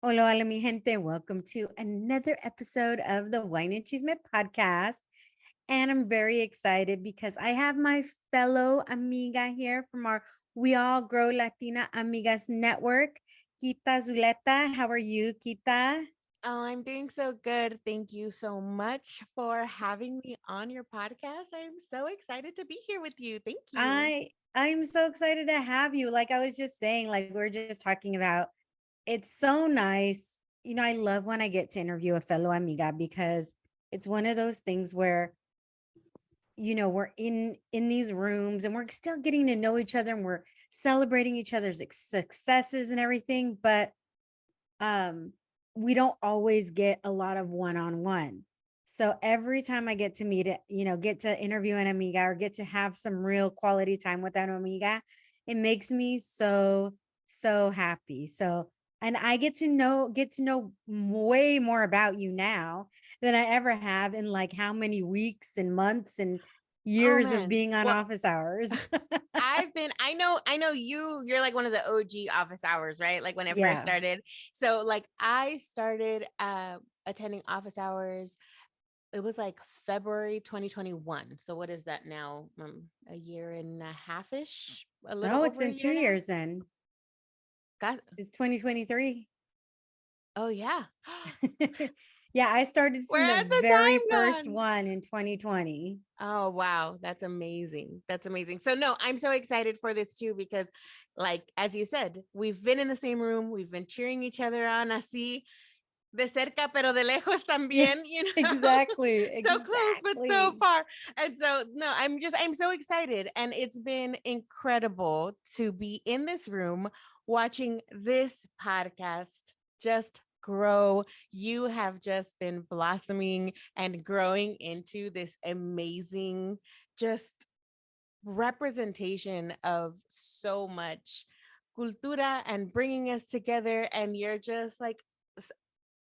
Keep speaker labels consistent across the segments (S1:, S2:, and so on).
S1: Hola, hola, mi gente. Welcome to another episode of the Wine and Chisme podcast. And I'm very excited because I have my fellow amiga here from our We All Grow Latina Amigas Network, Kita Zuleta. How are you, Kita?
S2: Oh, I'm doing so good. Thank you so much for having me on your podcast. I'm so excited to be here with you. Thank you.
S1: I'm so excited to have you. Like I was just saying, like we are just talking about, it's so nice. I love when I get to interview a fellow amiga because it's one of those things where we're in these rooms and we're still getting to know each other and we're celebrating each other's successes and everything, but um we don't always get a lot of one-on-one. So every time I get to meet it, get to interview an amiga or get to have some real quality time with an amiga, it makes me so happy. So, and I get to know way more about you now than I ever have in like how many weeks and months and
S2: Oh
S1: years of
S2: man.
S1: being on
S2: Well,
S1: office hours.
S2: I know you're like one of the OG office hours, right? Like when it first
S1: Yeah.
S2: started. So like I started attending office hours. It was like February 2021. So what is that now? A year and a half-ish, a little
S1: No, it's
S2: over a
S1: been two
S2: year now.
S1: years then.
S2: Got
S1: It's 2023.
S2: Oh yeah.
S1: Yeah, I started from
S2: Where
S1: the
S2: has the
S1: very
S2: time
S1: first
S2: gone?
S1: one in 2020.
S2: Oh, wow. That's amazing. That's amazing. So, no, I'm so excited for this too, because, like, as you said, we've been in the same room, we've been cheering each other on, así, de cerca, pero de lejos
S1: Yeah,
S2: también,
S1: exactly.
S2: so close, but so
S1: Exactly.
S2: far. And so, no, I'm so excited. And it's been incredible to be in this room watching this podcast just grow. You have just been blossoming and growing into this amazing, just representation of so much cultura and bringing us together. And you're just like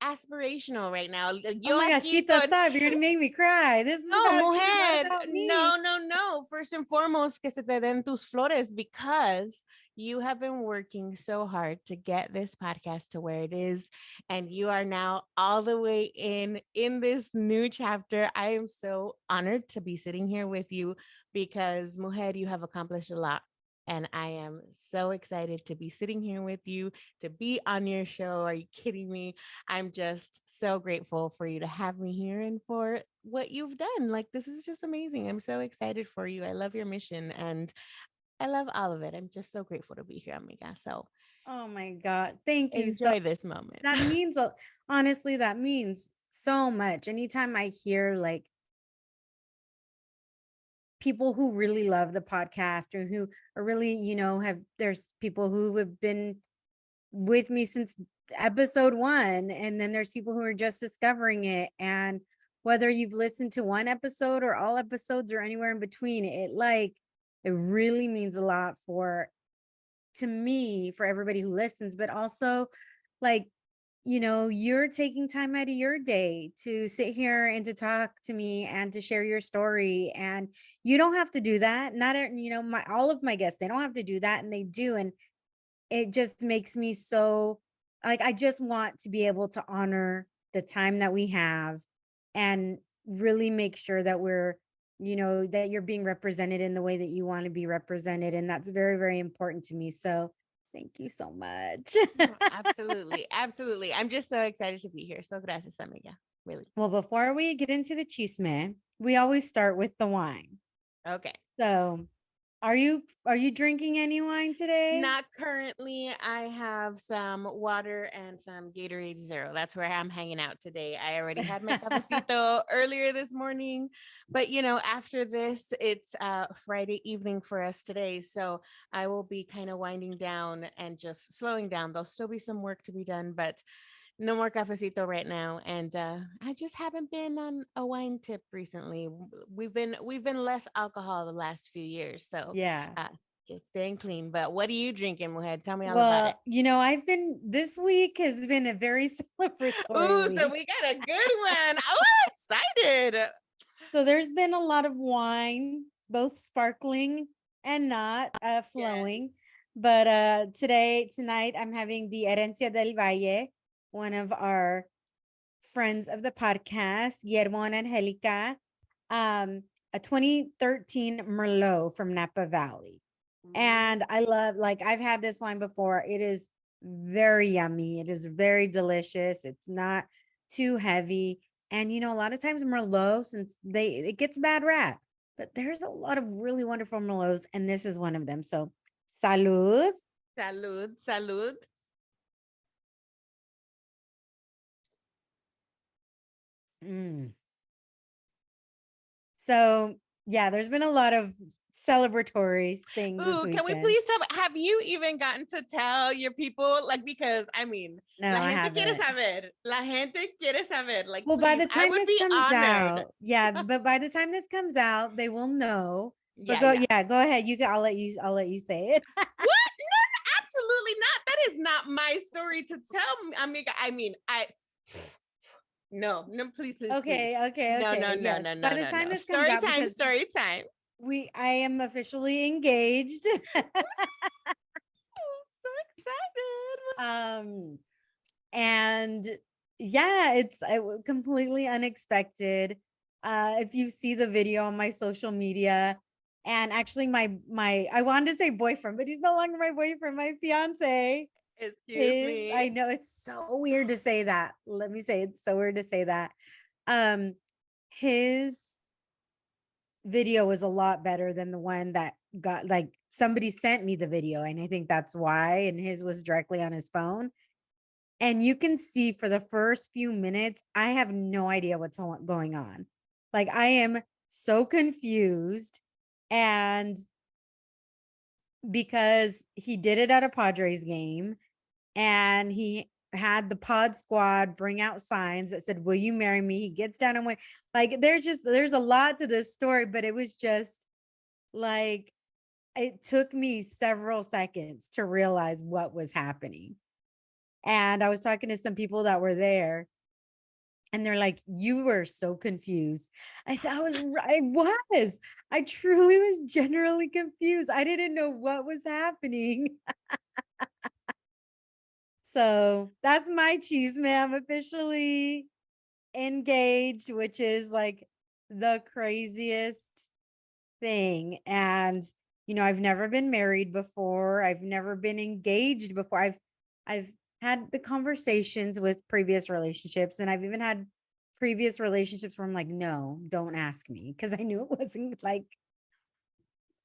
S2: aspirational right now.
S1: Oh
S2: Yo
S1: my gosh,
S2: aquí
S1: Kita,
S2: con
S1: stop. You're gonna make me cry. This is
S2: no,
S1: about you, not
S2: mujer.
S1: about me.
S2: No, no, no. First and foremost, que se te den tus flores because you have been working so hard to get this podcast to where it is. And you are now all the way in this new chapter. I am so honored to be sitting here with you because, mujer, you have accomplished a lot. And I am so excited to be sitting here with you, to be on your show. Are you kidding me? I'm just so grateful for you to have me here and for what you've done. Like, this is just amazing. I'm so excited for you. I love your mission and I love all of it. I'm just so grateful to be here, amiga. So
S1: Oh my God. Thank you so
S2: enjoy this moment.
S1: that means honestly, that means so much. Anytime I hear like people who really love the podcast or who are really, have there's people who have been with me since episode 1, and then there's people who are just discovering it, and whether you've listened to one episode or all episodes or anywhere in between, it really means a lot for to me, for everybody who listens, but also like you're taking time out of your day to sit here and to talk to me and to share your story, and you don't have to do that. Not my all of my guests, they don't have to do that, and they do, and it just makes me so like I just want to be able to honor the time that we have and really make sure that that you're being represented in the way that you want to be represented, and that's very, very important to me. So thank you so much.
S2: Oh, absolutely. Absolutely. I'm just so excited to be here. So gracias, amiga. Really.
S1: Well, before we get into the chisme, we always start with the wine.
S2: Okay.
S1: So are you drinking any wine today?
S2: Not currently. I have some water and some Gatorade Zero. That's where I'm hanging out today. I already had my cafecito earlier this morning, but after this, it's Friday evening for us today. So I will be kind of winding down and just slowing down. There'll still be some work to be done, but no more cafecito right now. And I just haven't been on a wine tip recently. We've been less alcohol the last few years. So
S1: Yeah.
S2: uh, just staying clean. But what are you drinking, Muhed? Tell me all about it.
S1: Well, I've been this week has been a very celebratory
S2: Ooh, so
S1: week.
S2: we got a good one. Oh, I'm excited.
S1: So there's been a lot of wine, both sparkling and not
S2: Yes.
S1: flowing. But tonight I'm having the Herencia del Valle. one of our friends of the podcast, Guillermo and Angelica, a 2013 Merlot from Napa Valley. And I love, like, I've had this wine before. It is very yummy. It is very delicious. It's not too heavy. And, a lot of times Merlot, since it gets a bad rap, but there's a lot of really wonderful Merlots, and this is one of them. So, salud.
S2: Salud, salud.
S1: So, yeah, there's been a lot of celebratory things this
S2: Ooh, can we
S1: weekend.
S2: please have you even gotten to tell your people? Like, because I mean,
S1: No,
S2: la
S1: I
S2: gente quiere
S1: haven't.
S2: saber. La gente quiere saber. Like,
S1: Well, by
S2: please,
S1: the
S2: I
S1: time
S2: would
S1: this
S2: be
S1: comes
S2: honored.
S1: out, yeah, but by the time this comes out, they will know. But
S2: Yeah, yeah.
S1: go ahead. I'll let you say it.
S2: What? No, absolutely not. That is not my story to tell me, amiga. I mean, no, please, please, please. No, no,
S1: Okay.
S2: no,
S1: Yes.
S2: no,
S1: By
S2: no,
S1: the
S2: no,
S1: time
S2: no.
S1: this comes
S2: Story
S1: out,
S2: time,
S1: because
S2: story time.
S1: I am officially engaged.
S2: So excited.
S1: And yeah, it's completely unexpected. If you see the video on my social media, and actually my I wanted to say boyfriend, but he's no longer my boyfriend, my fiance.
S2: Excuse
S1: I
S2: me.
S1: know it's so weird to say that. Let me say it's so weird to say that. Um, his video was a lot better than the one that got, like, somebody sent me the video, and I think that's why. And his was directly on his phone. And you can see for the first few minutes, I have no idea what's going on. Like, I am so confused. And because he did it at a Padres game, and he had the pod squad bring out signs that said, "Will you marry me?" He gets down and went, like, there's a lot to this story, but it was just like, it took me several seconds to realize what was happening. And I was talking to some people that were there, and they're like, "You were so confused." I said, I truly was generally confused. I didn't know what was happening. So that's my Chisme. I'm officially engaged, which is like the craziest thing. And I've never been married before. I've never been engaged before. I've had the conversations with previous relationships, and I've even had previous relationships where I'm like, no, don't ask me, because I knew it wasn't like,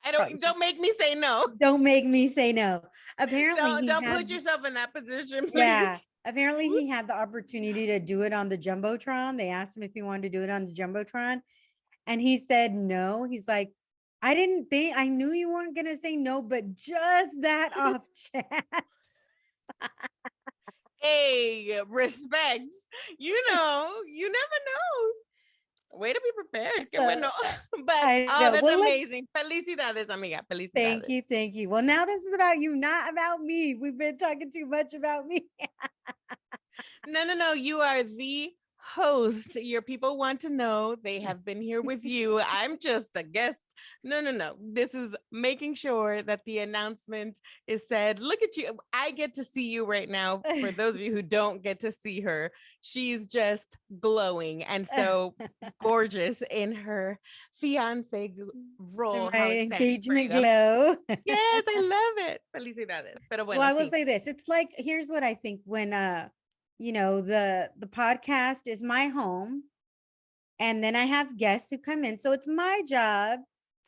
S2: Don't make me say no.
S1: don't make me say no. Apparently
S2: Don't put yourself in that position, please.
S1: yeah, apparently he had the opportunity to do it on the Jumbotron. They asked him if he wanted to do it on the Jumbotron, and he said no. He's like, I knew you weren't going to say no, but just that off chance.
S2: Hey, respect. You never know. Way to be prepared. Qué
S1: So,
S2: bueno. But
S1: I know.
S2: that's
S1: Well,
S2: amazing. Felicidades, amiga.
S1: thank
S2: Felicidades.
S1: you. Thank you. Well, now this is about you, not about me. We've been talking too much about me.
S2: No. You are the host. Your people want to know. They have been here with you. I'm just a guest. No. This is making sure that the announcement is said. Look at you. I get to see you right now. For those of you who don't get to see her, she's just glowing and so gorgeous in her fiance role.
S1: My
S2: How exciting for
S1: engagement
S2: you.
S1: glow.
S2: Yes, I love it. Felicidades. Pero
S1: Well,
S2: bueno,
S1: I will
S2: sí.
S1: say this. It's like, here's what I think. When the podcast is my home, and then I have guests who come in. So it's my job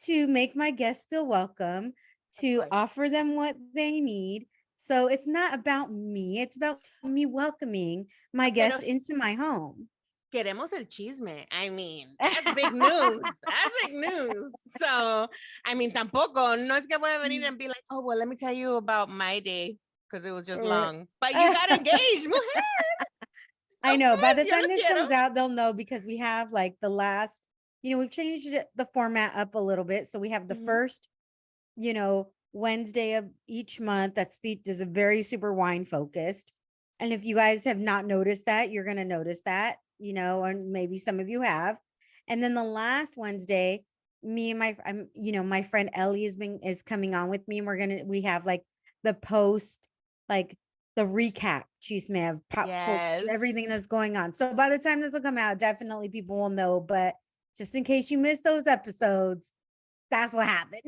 S1: to make my guests feel welcome, to
S2: course.
S1: offer them what they need. So it's not about me. It's about me welcoming my
S2: Pero
S1: guests into my home.
S2: queremos el chisme. I mean, that's big news. That's big news. So, I mean, tampoco, no es que voy a venir and be like, oh, well, let me tell you about my day because it was just
S1: Or-
S2: long. But you got engaged, mujer.
S1: I
S2: Of
S1: know. By
S2: course,
S1: the
S2: yo
S1: time
S2: lo
S1: this
S2: quiero.
S1: comes out, they'll know, because we have, like, the last, we've changed the format up a little bit. So we have the first, Wednesday of each month that's is a very super wine focused. And if you guys have not noticed that, you're going to notice that, and maybe some of you have. And then the last Wednesday, me and my friend Ellie is coming on with me, and we have like the post, like the recap, Chisme, of pop
S2: Yes.
S1: culture, everything that's going on. So by the time this will come out, definitely people will know. But just in case you missed those episodes, that's what happened.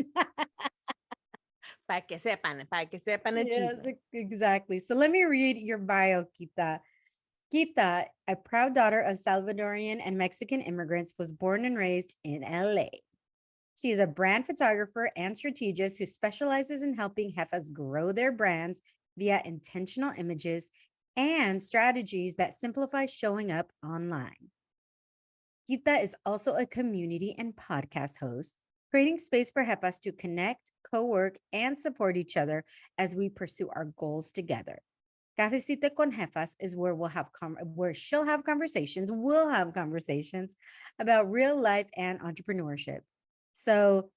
S2: Para que sepan el
S1: Yes,
S2: chisme.
S1: exactly. So let me read your bio, Kita. Kita, a proud daughter of Salvadorian and Mexican immigrants, was born and raised in LA. She is a brand photographer and strategist who specializes in helping jefas grow their brands via intentional images and strategies that simplify showing up online. Kita is also a community and podcast host, creating space for jefas to connect, co-work, and support each other as we pursue our goals together. Cafecito Con Jefas is where she'll have conversations, we'll have conversations about real life and entrepreneurship. So,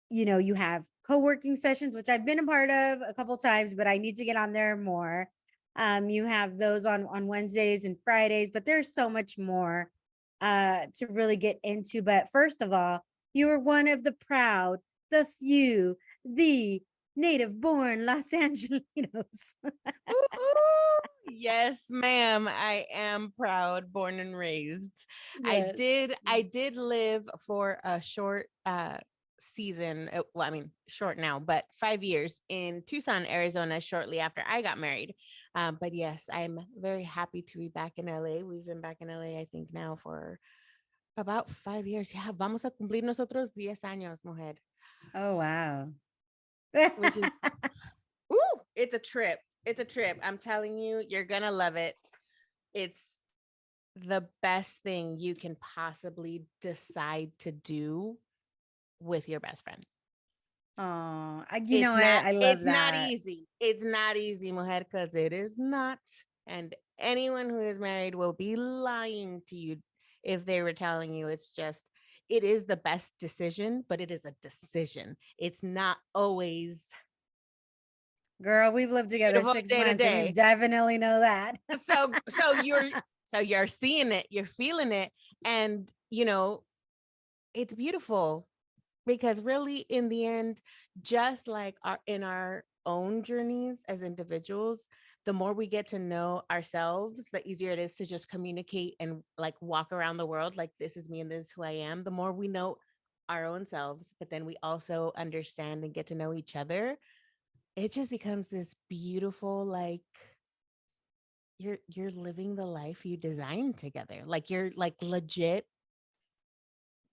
S1: you have co-working sessions, which I've been a part of a couple times, but I need to get on there more. You have those on Wednesdays and Fridays, but there's so much more to really get into. But first of all, you are one of the proud, the few, the native born Los Angelinos.
S2: Yes, ma'am. I am proud, born and raised.
S1: Yes.
S2: I did live for a short season. Well, I mean, short now, but 5 years in Tucson, Arizona, shortly after I got married. But yes, I'm very happy to be back in LA. We've been back in LA, I think, now for about 5 years. Yeah, vamos a cumplir nosotros 10 años, mujer.
S1: Oh, wow.
S2: Which is, ooh, it's a trip. It's a trip. I'm telling you, you're going to love it. It's the best thing you can possibly decide to do with your best friend.
S1: Oh, I love
S2: it's
S1: that.
S2: not easy. It's not easy, mujer, because it is not. And anyone who is married will be lying to you if they were telling you it is the best decision, but it is a decision. It's not always.
S1: Girl, we've lived together 6 months and we definitely know that.
S2: So you're seeing it, you're feeling it, and it's beautiful because really in the end, just like in our own journeys as individuals, the more we get to know ourselves, the easier it is to just communicate and like walk around the world like this is me and this is who I am. The more we know our own selves, but then we also understand and get to know each other, it just becomes this beautiful, like you're living the life you designed together. Like you're like legit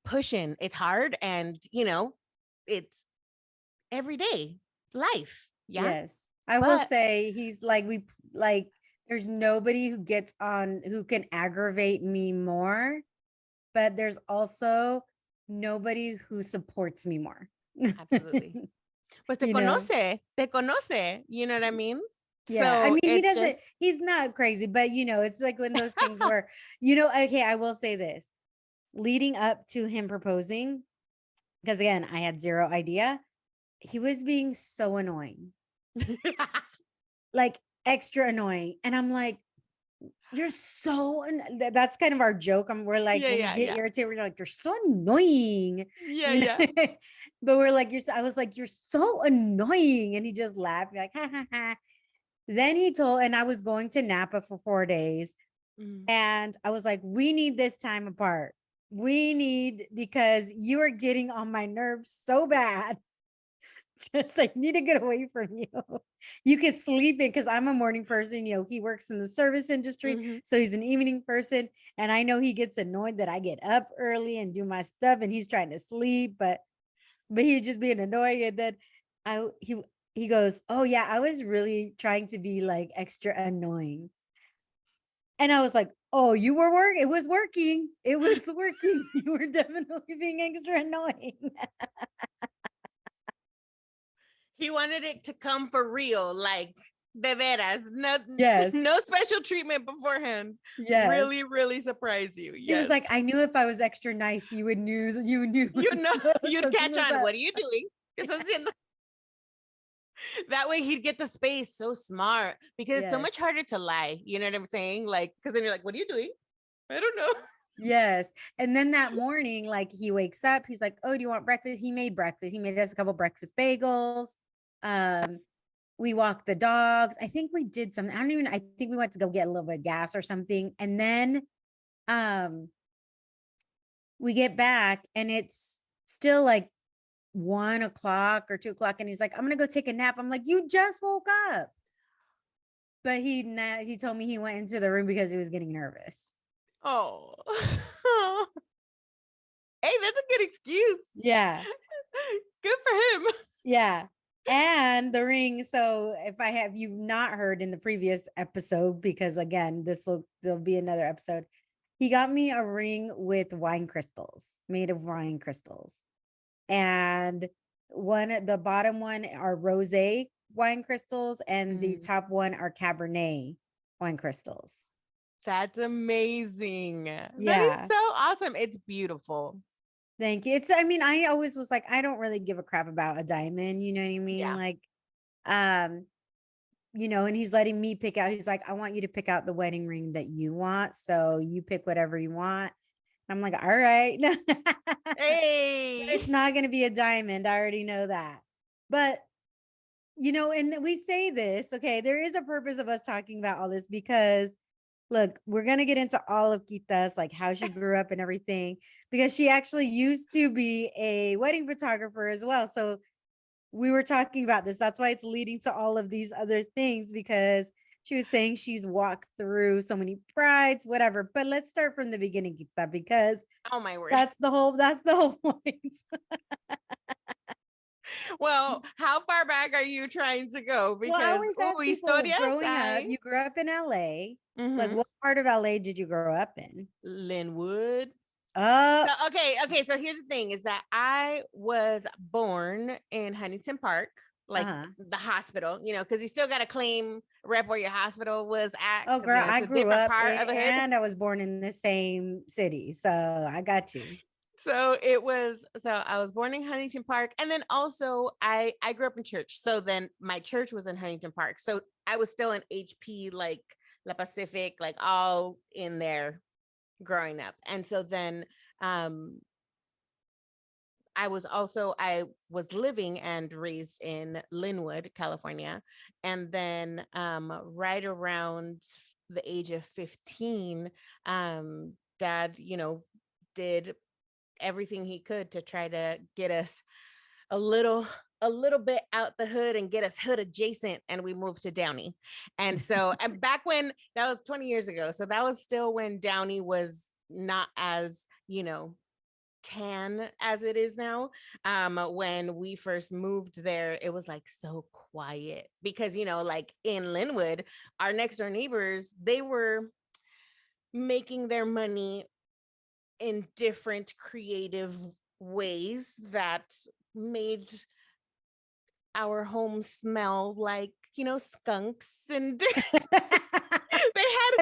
S2: pushing. It's hard and it's everyday life. Yeah.
S1: Yes. I will say he's like there's nobody who can aggravate me more, but there's also nobody who supports me more.
S2: Absolutely. Pues te conoce, you know what I mean?
S1: Yeah.
S2: So
S1: I mean, he's not crazy, but it's like when those things where, okay, I will say this. Leading up to him proposing, because again, I had zero idea, he was being so annoying. Like extra annoying. And I'm like, you're so that's kind of our joke. We're like, when we get irritated, we're like, you're so annoying.
S2: Yeah.
S1: But we're like, I was like, you're so annoying. And he just laughed, like, ha ha ha. Then and I was going to Napa for 4 days. And I was like, we need this time apart. Because you are getting on my nerves so bad. Just like need to get away from you. You could sleep in because I'm a morning person. He works in the service industry. So he's an evening person. And I know he gets annoyed that I get up early and do my stuff and he's trying to sleep, but he's just being annoyed. And then he goes, oh yeah, I was really trying to be like extra annoying. And I was like, oh, it was working. It was working. You were definitely being extra annoying.
S2: He wanted it to come for real, like de veras.
S1: Yes.
S2: No special treatment beforehand.
S1: Yes.
S2: Really, really surprise you. Yes.
S1: He was like, I knew if I was extra nice, you would knew.
S2: You'd catch on. What are you doing? That way he'd get the space. So smart, because it's so much harder to lie. You know what I'm saying? Like, because then you're like, what are you doing? I don't know.
S1: Yes. And then that morning, like he wakes up, he's like, oh, do you want breakfast? He made breakfast. He made us a couple breakfast bagels. we walked the dogs. I think we did something. I think we went to go get a little bit of gas or something. And then we get back and it's still like 1 o'clock or 2 o'clock. And he's like, I'm gonna go take a nap. I'm like, you just woke up. But he told me he went into the room because he was getting nervous.
S2: Oh. Hey, that's a good excuse.
S1: Yeah.
S2: Good for him.
S1: Yeah. And the ring. So if you've not heard in the previous episode, because again, there'll be another episode. He got me a ring with wine crystals, made of wine crystals. And the bottom one are rosé wine crystals, and the top one are Cabernet wine crystals.
S2: That's amazing.
S1: Yeah.
S2: That is so awesome. It's beautiful.
S1: Thank you. I always was like, I don't really give a crap about a diamond. You know what I mean?
S2: Yeah.
S1: Like, and he's letting me pick out. He's like, I want you to pick out the wedding ring that you want. So you pick whatever you want. I'm like, all right.
S2: Hey.
S1: But it's not going to be a diamond. I already know that. But, and we say this, okay, there is a purpose of us talking about all this because look, we're going to get into all of Kita's, like how she grew up and everything, because she actually used to be a wedding photographer as well. So we were talking about this. That's why it's leading to all of these other things, because she was saying she's walked through so many brides, whatever. But let's start from the beginning, Kita, because
S2: oh my word,
S1: that's the whole point.
S2: Well, how far back are you trying to go? Because
S1: growing up, you grew up in LA. Like, what part of LA did you grow up in?
S2: Linwood.
S1: Oh,
S2: okay. So here's the thing: is that I was born in Huntington Park, like the hospital, because you still got to claim rep where your hospital was at.
S1: Oh, girl, I grew up and I was born in the same city, so I got you.
S2: So I was born in Huntington Park. And then also I grew up in church. So then my church was in Huntington Park. So I was still in HP, like La Pacific, like all in there growing up. And so then I was living and raised in Linwood, California. And then right around the age of 15, Dad, did everything he could to try to get us a little bit out the hood and get us hood adjacent, and we moved to Downey. And so and back when, that was 20 years ago, so that was still when Downey was not as tan as it is now. When we first moved there, it was like so quiet because like in Linwood, our next door neighbors, they were making their money in different creative ways that made our home smell like, skunks, and they had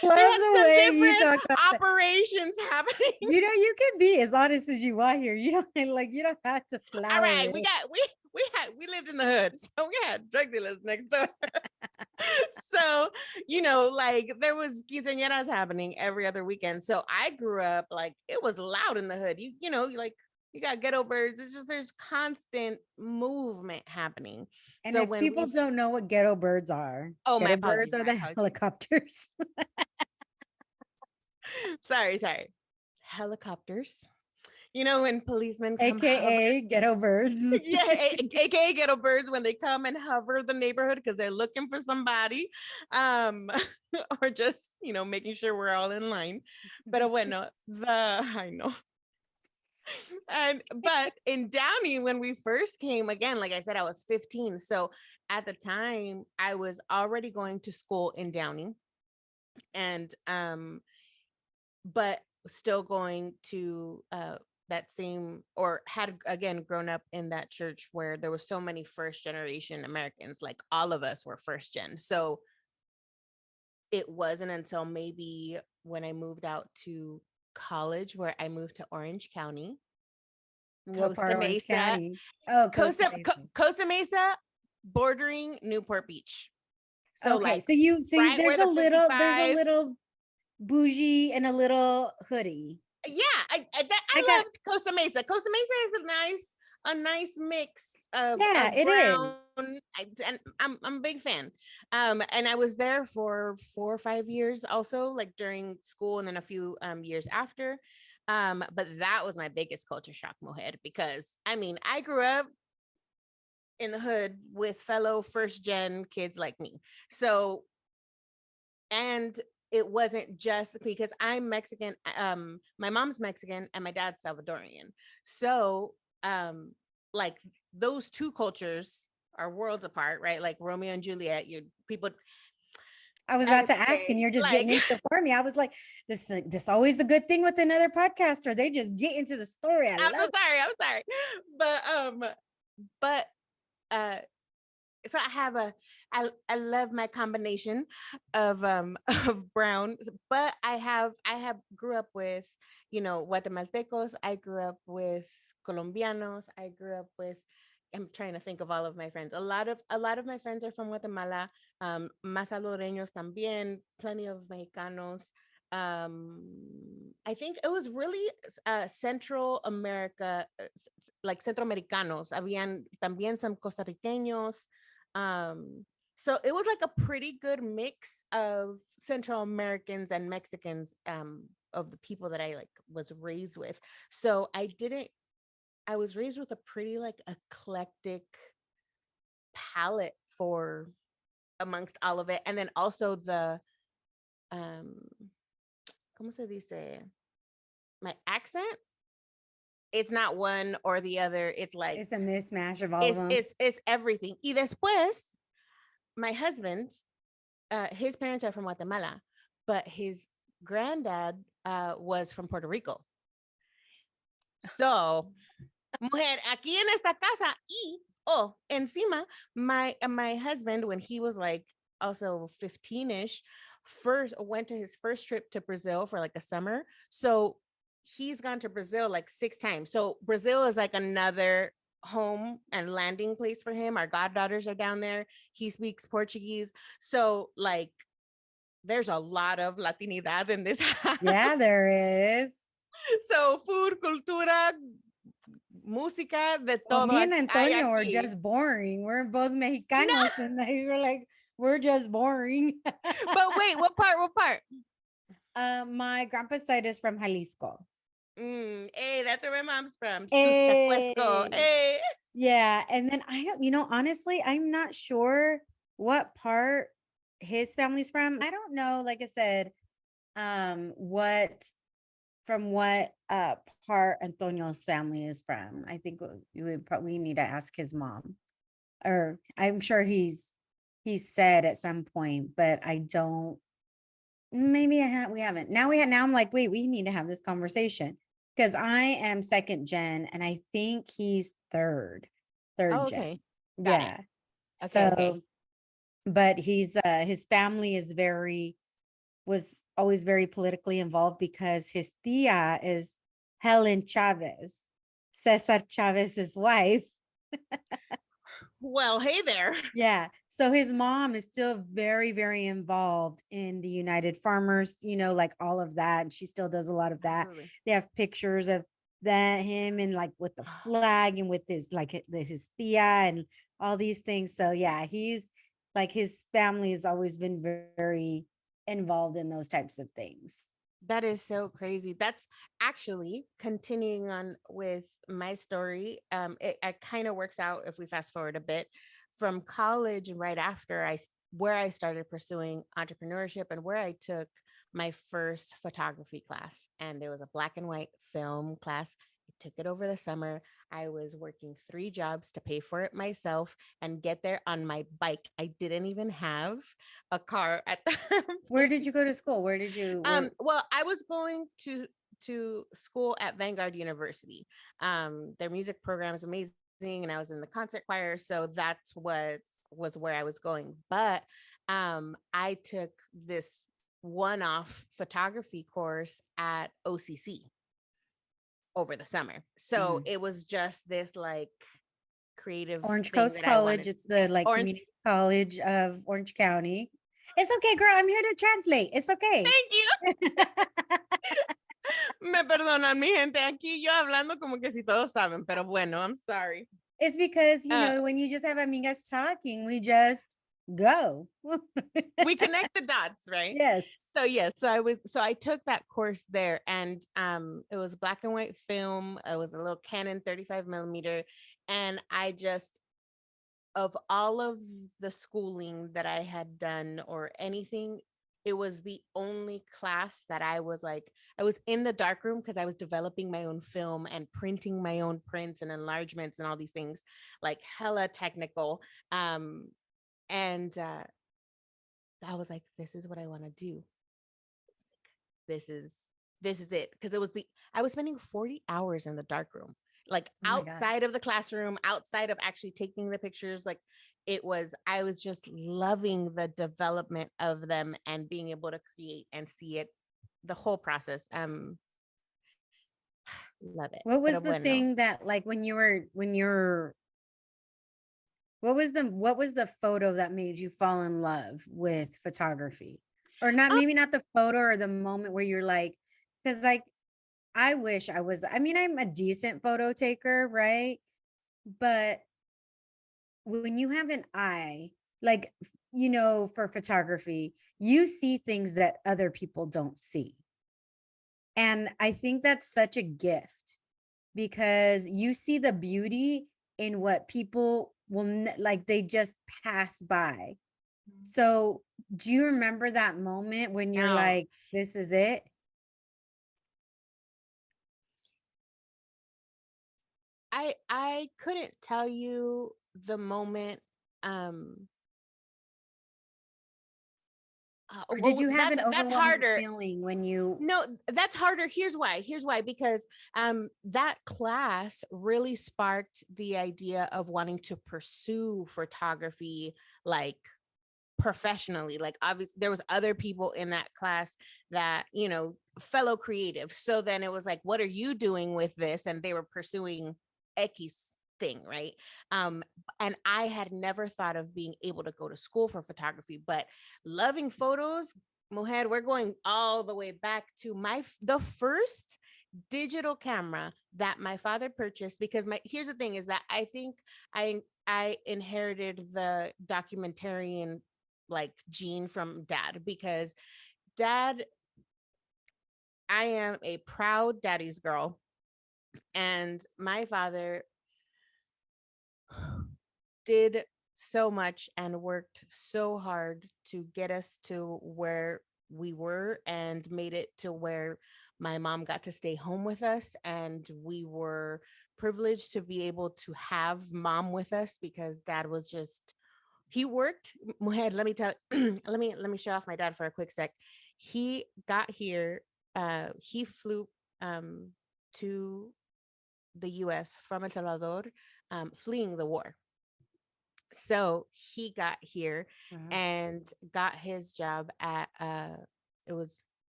S2: some different operations happening.
S1: You can be as honest as you want here. You don't have to flower.
S2: All right, we lived in the hood, so we had drug dealers next door. So, like there was quinceañeras happening every other weekend. So I grew up like it was loud in the hood. You got ghetto birds. It's just there's constant movement happening.
S1: And so if people don't know what ghetto birds are,
S2: ghetto
S1: birds are the helicopters.
S2: Sorry. Helicopters. When policemen come,
S1: AKA ghetto birds.
S2: Yeah, AKA ghetto birds, when they come and hover the neighborhood because they're looking for somebody, or just, making sure we're all in line. But I know. But in Downey, when we first came, again, like I said, I was 15. So at the time I was already going to school in Downey, and but still going to that same, or had again grown up in that church where there were so many first generation Americans, like all of us were first gen. So it wasn't until maybe when I moved out to college, where I moved to Orange County.
S1: Costa Mesa. Oh,
S2: Costa Mesa, bordering Newport Beach.
S1: So okay, so there's a little bougie and a little hoodie.
S2: Yeah, I loved Costa Mesa. Costa Mesa is a nice mix
S1: Yeah,
S2: of
S1: it
S2: brown.
S1: is.
S2: And I'm a big fan. And I was there for 4 or 5 years also, like during school and then a few years after. But that was my biggest culture shock, Moher, because I mean, I grew up in the hood with fellow first gen kids like me. So, and it wasn't just because I'm Mexican. My mom's Mexican and my dad's Salvadorian. So, like those two cultures are worlds apart, right? Like Romeo and Juliet, you people
S1: I was
S2: back
S1: about
S2: in
S1: to
S2: the
S1: ask, and
S2: day,
S1: you're just getting
S2: like
S1: into it for me. I was like, this always a good thing with another podcaster. They just get into the story. I
S2: I'm so
S1: love it.
S2: sorry, I'm sorry. But uh so I love my combination of of brown, but I have grew up with, Guatemaltecos. I grew up with Colombianos. I grew up with, I'm trying to think of all of my friends. A lot of my friends are from Guatemala. Más salvadoreños también, plenty of Mexicanos. I think it was really Central America, like Centroamericanos. Habían también some costarriqueños. Um, so it was like a pretty good mix of Central Americans and Mexicans, of the people that I like was raised with. So I was raised with a pretty like eclectic palette for amongst all of it. And then also the um ¿cómo se dice? My accent, it's not one or the other. It's like
S1: It's a mismatch of all of them.
S2: it's everything. Y después, my husband, his parents are from Guatemala, but his granddad was from Puerto Rico. So, mujer, aquí en esta casa, encima, my husband, when he was like also 15ish, first went to his first trip to Brazil for like a summer. So he's gone to Brazil like 6 times. So Brazil is like another home and landing place for him. Our goddaughters are down there. He speaks Portuguese. So like there's a lot of Latinidad in this house.
S1: Yeah, there is.
S2: So food, cultura, música, de
S1: Well,
S2: todo
S1: me and
S2: hay
S1: Antonio are
S2: aquí.
S1: just boring. We're both
S2: No,
S1: Mexicanos, and they were like, we're just boring.
S2: but wait, what part? What part?
S1: My grandpa's side is from Jalisco.
S2: Hey, that's where my mom's from. Tuscapuesco.
S1: Hey.
S2: Hey.
S1: Yeah. And then I don't, honestly, I'm not sure what part his family's from. I don't know, like I said, what from what part Antonio's family is from. I think we would probably need to ask his mom. Or I'm sure he's said at some point, but I don't. Maybe we haven't. Now I'm like, wait, we need to have this conversation because I am second gen and I think he's third
S2: Oh,
S1: gen.
S2: okay. Got it.
S1: Yeah.
S2: Okay, okay.
S1: So, but his family was always very politically involved because his tia is Helen Chavez, Cesar Chavez's wife.
S2: Well, hey there.
S1: Yeah. So his mom is still very, very involved in the United Farmers, like all of that. And she still does a lot of that.
S2: Absolutely.
S1: They have pictures of him and like with the flag and with his his tia and all these things. So yeah, he's like his family has always been very involved in those types of things.
S2: That is so crazy. That's actually continuing on with my story. It kind of works out if we fast forward a bit from college and right after where I started pursuing entrepreneurship and where I took my first photography class. And it was a black and white film class. I took it over the summer. I was working 3 jobs to pay for it myself and get there on my bike. I didn't even have a car at the
S1: Where did you go to school?
S2: well, I was going to school at Vanguard University. Their music program is amazing, and I was in the concert choir, so that's what was where I was going. But I took this one-off photography course at OCC over the summer, so it was just this like creative
S1: Orange
S2: thing
S1: Coast
S2: that I
S1: College.
S2: wanted.
S1: It's the
S2: Yes,
S1: like
S2: Orange.
S1: community college of Orange County. It's okay, girl. I'm here to translate. It's okay.
S2: Thank you. Me perdonan mi gente aquí, yo hablando como que si todos saben, pero bueno, I'm sorry.
S1: It's because,
S2: Uh,
S1: when you just have amigas talking, we just go.
S2: we connect the dots, right?
S1: Yes.
S2: So yes, so I took that course there, and it was black and white film. It was a little Canon 35 millimeter, and I just, of all of the schooling that I had done or anything, it was the only class that I was like, I was in the dark room because I was developing my own film and printing my own prints and enlargements and all these things, like hella technical. And I was like, this is what I want to do. This is it. Because I was spending 40 hours in the dark room, like
S1: Oh my God.
S2: outside of the classroom, outside of actually taking the pictures. Like I was just loving the development of them and being able to create and see it, the whole process. Love it.
S1: What
S2: Pero
S1: was the
S2: bueno.
S1: thing that, like, what was the photo that made you fall in love with photography? Or not,
S2: Oh,
S1: maybe not the photo or the moment where you're like, because like I wish I mean, I'm a decent photo taker, right? But when you have an eye, like, for photography, you see things that other people don't see. And I think that's such a gift because you see the beauty in what people like, they just pass by. So, do you remember that moment when you're
S2: now
S1: like, this is it?
S2: I couldn't tell you the moment.
S1: Or did
S2: Well,
S1: you have an
S2: that's
S1: overwhelming
S2: harder.
S1: feeling when you
S2: No, that's harder. Here's why, because that class really sparked the idea of wanting to pursue photography, like professionally. Like obviously there was other people in that class that, fellow creatives. So then it was like, what are you doing with this? And they were pursuing X thing, right? um and I had never thought of being able to go to school for photography, but loving photos, Mujer, we're going all the way back to the first digital camera that my father purchased. Because here's the thing is that I think I inherited the documentarian like gene from dad, because dad, I am a proud daddy's girl, and my father did so much and worked so hard to get us to where we were, and made it to where my mom got to stay home with us, and we were privileged to be able to have mom with us, because dad was just, he worked. Mujer, let me tell let me show off my dad for a quick sec. He got here, he flew to the US from El Salvador, fleeing the war. So he got here
S1: Wow.
S2: and got his job at it was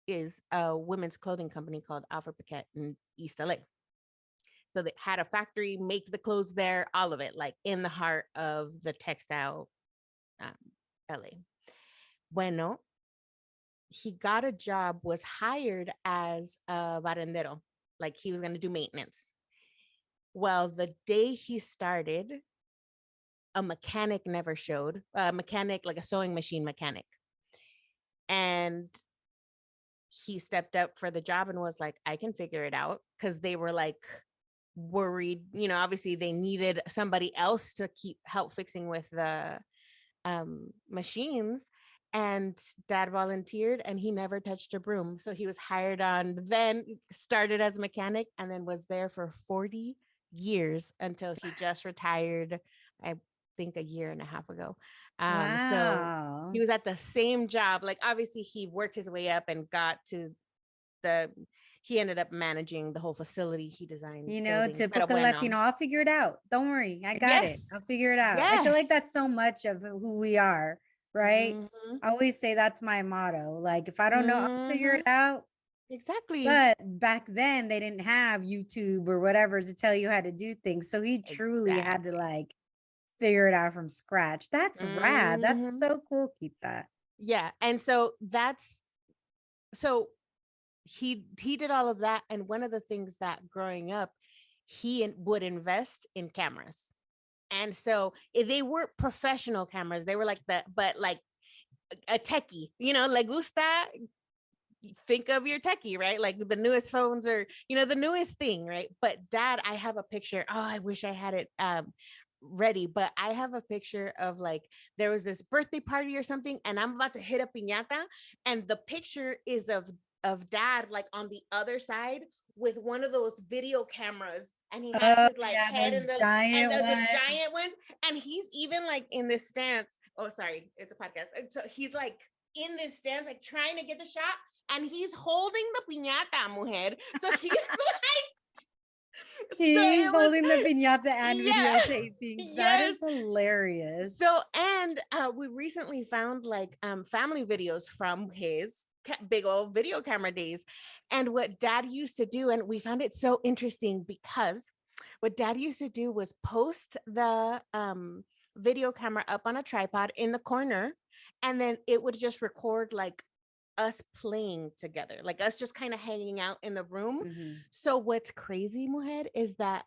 S2: is a women's clothing company called Alfred Paquette in East LA. So they had a factory, make the clothes there, all of it, like in the heart of the textile, um, LA. Bueno, he got a job, was hired as a barrendero, like he was going to do maintenance. Well, the day he started, a mechanic never showed, a mechanic, like a sewing machine mechanic. And he stepped up for the job and was like, I can figure it out. Cause they were like worried, obviously they needed somebody else to keep help fixing with the machines. And dad volunteered and he never touched a broom. So he was hired on, then started as a mechanic, and then was there for 40 years until he just retired, I think a year and a half ago. So he
S1: Wow.
S2: was at the same job. Like obviously he worked his way up and got to the, he ended up managing the whole facility. He designed buildings. Pero
S1: Typical
S2: bueno.
S1: Latino. I'll figure it out. Don't worry. I got it.
S2: Yes.
S1: I'll figure it out. I feel like
S2: Yes.
S1: that's so much of who we are, right?
S2: Hmm.
S1: I always say that's my motto. Like, if I don't know, I'll figure
S2: Hmm.
S1: it out.
S2: Exactly.
S1: But back then, they didn't have YouTube or whatever to tell you how to do things. So he truly had to
S2: Exactly.
S1: like figure it out from scratch. That's rad. That's
S2: Hmm.
S1: so cool. Keep that.
S2: Yeah. And so so he did all of that. And one of the things that growing up, would invest in cameras. And so they weren't professional cameras. They were like but like a techie, le gusta, think of your techie, right? Like the newest phones or, the newest thing, right? But Dad, I have a picture. Oh, I wish I had it ready, but I have a picture of like, there was this birthday party or something, and I'm about to hit a piñata. And the picture is of Dad, like on the other side with one of those video cameras, and he has
S1: Oh
S2: his like
S1: yeah,
S2: head
S1: those
S2: in the
S1: giant
S2: the
S1: ones.
S2: giant ones, and he's even like in this stance. Oh, sorry, it's a podcast. And so he's like in this stance, like trying to get the shot, and he's holding the piñata, mujer. So he's like, so
S1: He's
S2: it was,
S1: holding the piñata and
S2: yeah,
S1: videotaping. That
S2: yes.
S1: is hilarious.
S2: So, and we recently found like family videos from his big old video camera days. And what Dad used to do, and we found it so interesting because what Dad used to do was post the video camera up on a tripod in the corner, and then it would just record like us playing together, like us just kind of hanging out in the room.
S1: Mhm.
S2: So what's crazy, Mujer, is that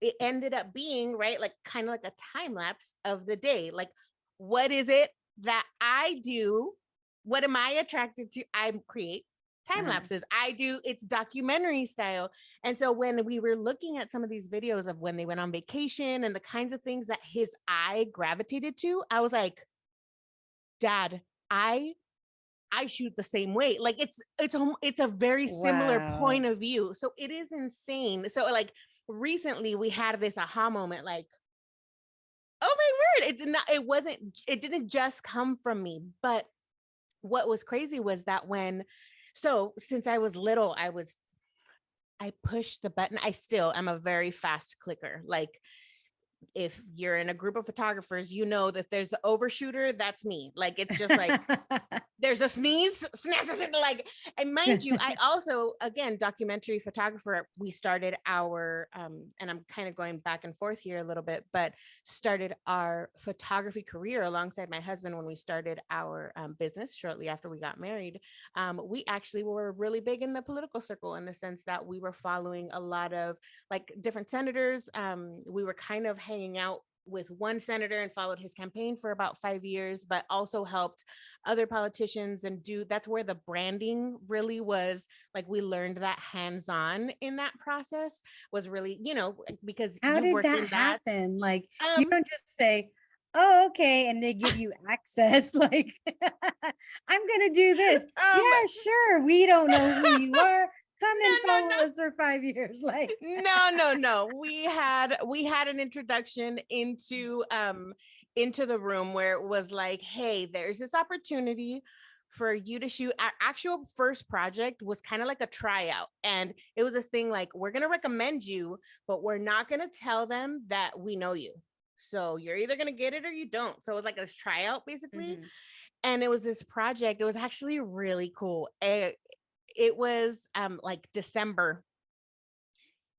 S2: it ended up being, right, like kind of like a time lapse of the day. Like, what is it that I do? What am I attracted to? I create time
S1: Uh-huh.
S2: lapses. I do, it's documentary style. And so when we were looking at some of these videos of when they went on vacation and the kinds of things that his eye gravitated to, I was like, Dad, I shoot the same way. Like it's a very similar
S1: Wow.
S2: point of view. So it is insane. So like recently we had this aha moment, like, oh my word, it didn't just come from me. But what was crazy was that since I was little, I pushed the button. I still am a very fast clicker. Like if you're in a group of photographers, you know that there's the overshooter, that's me. Like it's just like there's a sneeze, snap, like, and mind you, I also, again, documentary photographer, we started our, and I'm kind of going back and forth here a little bit, but started our photography career alongside my husband when we started our business shortly after we got married. We actually were really big in the political circle in the sense that we were following a lot of like different senators. We were kind of hanging out with one senator and followed his campaign for about 5 years, but also helped other politicians and that's where the branding really was. Like we learned that hands-on in that process was really, because
S1: How
S2: you've
S1: did
S2: worked
S1: that
S2: in that.
S1: happen? Like, you don't just say, "Oh, okay," and they give you access. Like, I'm gonna do this.
S2: um
S1: Yeah, sure. We don't know who you are. Come
S2: no
S1: and
S2: no
S1: follow
S2: no
S1: us for 5 years. Like,
S2: no, we had an introduction into the room where it was like, hey, there's this opportunity for you to shoot. Our actual first project was kind of like a tryout, and it was this thing like, we're going to recommend you, but we're not going to tell them that we know you, so you're either going to get it or you don't. So it was like this tryout basically.
S1: mhm.
S2: And it was this project, it was actually really cool. It was like December,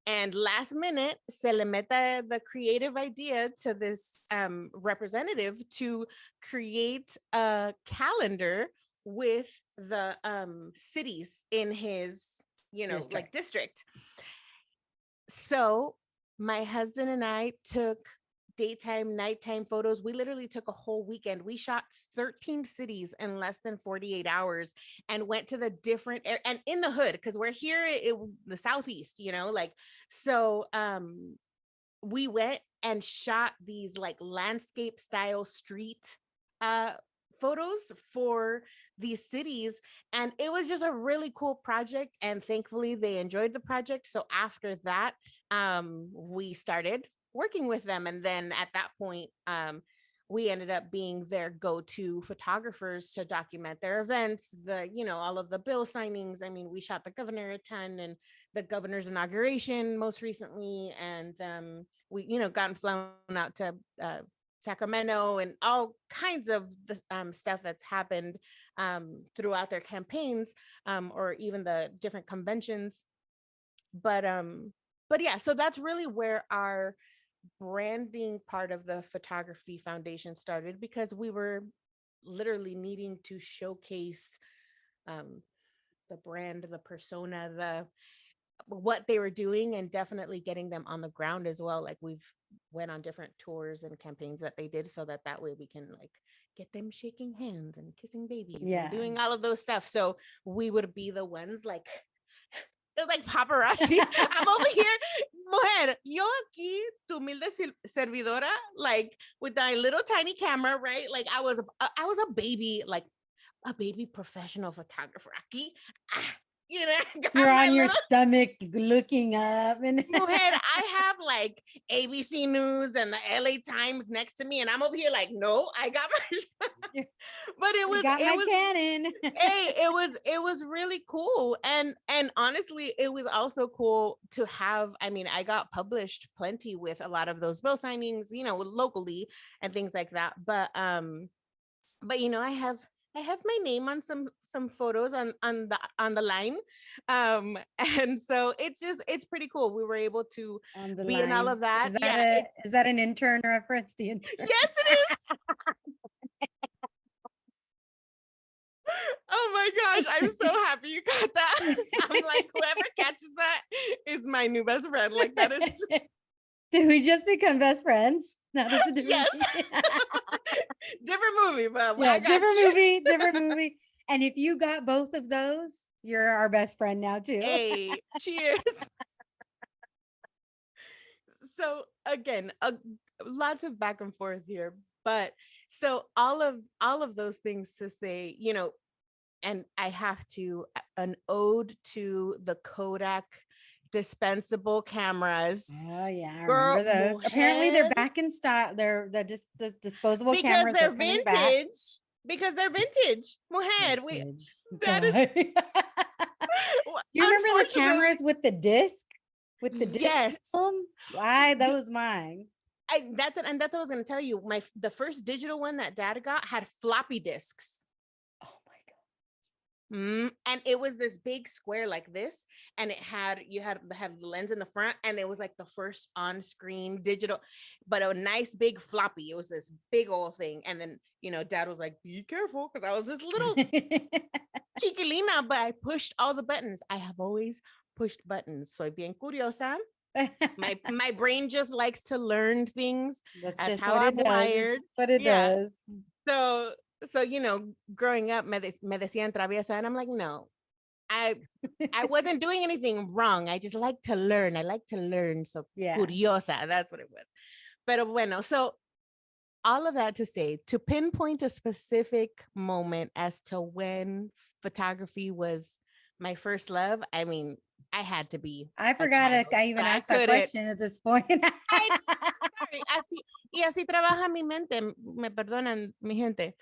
S2: and last minute, se le meta the creative idea to this representative to create a calendar with the cities in his, like
S1: District.
S2: district. So my husband and I took daytime, nighttime photos. We literally took a whole weekend. We shot 13 cities in less than 48 hours and went to the different and in the hood, because we're here in the southeast, like, so we went and shot these like landscape style street uh photos for these cities, and it was just a really cool project, and thankfully they enjoyed the project. So after that, we started working with them, and then at that point, we ended up being their go-to photographers to document their events, all of the bill signings. I mean, we shot the governor a ton, and the governor's inauguration most recently, and we gotten flown out to Sacramento and all kinds of the stuff that's happened throughout their campaigns, or even the different conventions. But yeah, so that's really where our branding part of the photography foundation started, because we were literally needing to showcase um, the brand, the persona, the what they were doing, and definitely getting them on the ground as well. Like we've went on different tours and campaigns that they did, so that way we can like get them shaking hands and kissing babies and
S1: Yeah.
S2: doing all of those stuff. So we would be the ones like, it was like paparazzi. I'm over here, mujer, yo aquí, tu humilde servidora, like with my little tiny camera, right? Like I was a baby, like a baby professional photographer. Aquí, you know, I got
S1: You're
S2: my
S1: on your
S2: little
S1: stomach looking up and
S2: mujer. I have like ABC News and the LA Times next to me, and I'm over here like, no, I got my. But
S1: I got my
S2: was
S1: Canon.
S2: hey, it was really cool. And honestly, it was also cool to have, I mean, I got published plenty with a lot of those bill signings, you know, locally and things like that. But you know, I have my name on some photos on the line. And so it's pretty cool. We were able to
S1: On the
S2: be in all
S1: line.
S2: of that. Yeah,
S1: Is that an intern reference? The intern.
S2: yes, it is. Oh my gosh, I'm so happy you got that. I'm like, whoever catches that is my new best friend. Like that is
S1: Did we just become best friends? That is a different
S2: yes.
S1: movie.
S2: Different movie, but
S1: Yeah,
S2: I got you.
S1: different movie. And if you got both of those, you're our best friend now too.
S2: Hey, cheers. So again, lots of back and forth here, but so all of those things to say, you know, and I have to, an ode to the Kodak dispensable cameras.
S1: Oh yeah, I
S2: Girl,
S1: remember those. Apparently they're
S2: mujer,
S1: back in style. They're the disposable
S2: because
S1: cameras
S2: they're
S1: are coming back.
S2: vintage. Because they're vintage. Mujer,
S1: Vintage.
S2: that is
S1: God. You remember the
S2: unfortunately,
S1: cameras with the disc? With the disc
S2: yes.
S1: film? Why those mine?
S2: That's what I was going to tell you. The first digital one that Dad got had floppy disks.
S1: Oh my God.
S2: And it was this big square like this, and it had the lens in the front, and it was like the first on-screen digital, but a nice big floppy. It was this big old thing, and then you know, Dad was like, "Be careful," because I was this little chiquilina, but I pushed all the buttons. I have always pushed buttons. Soy bien curiosa. My brain just likes to learn things.
S1: That's
S2: That's
S1: just
S2: how
S1: what
S2: I'm
S1: it does.
S2: wired.
S1: What it
S2: Yeah.
S1: does.
S2: So you know, growing up, me decían traviesa, and I'm like, no, I wasn't doing anything wrong. I just like to learn. I like to learn. So
S1: Yeah.
S2: curiosa, that's what it was. Pero bueno, so all of that to say, to pinpoint a specific moment as to when photography was my first love, I mean, I had to be.
S1: I forgot I even asked that question at this point.
S2: Sorry, y así trabaja mi mente. Me perdonan, mi gente.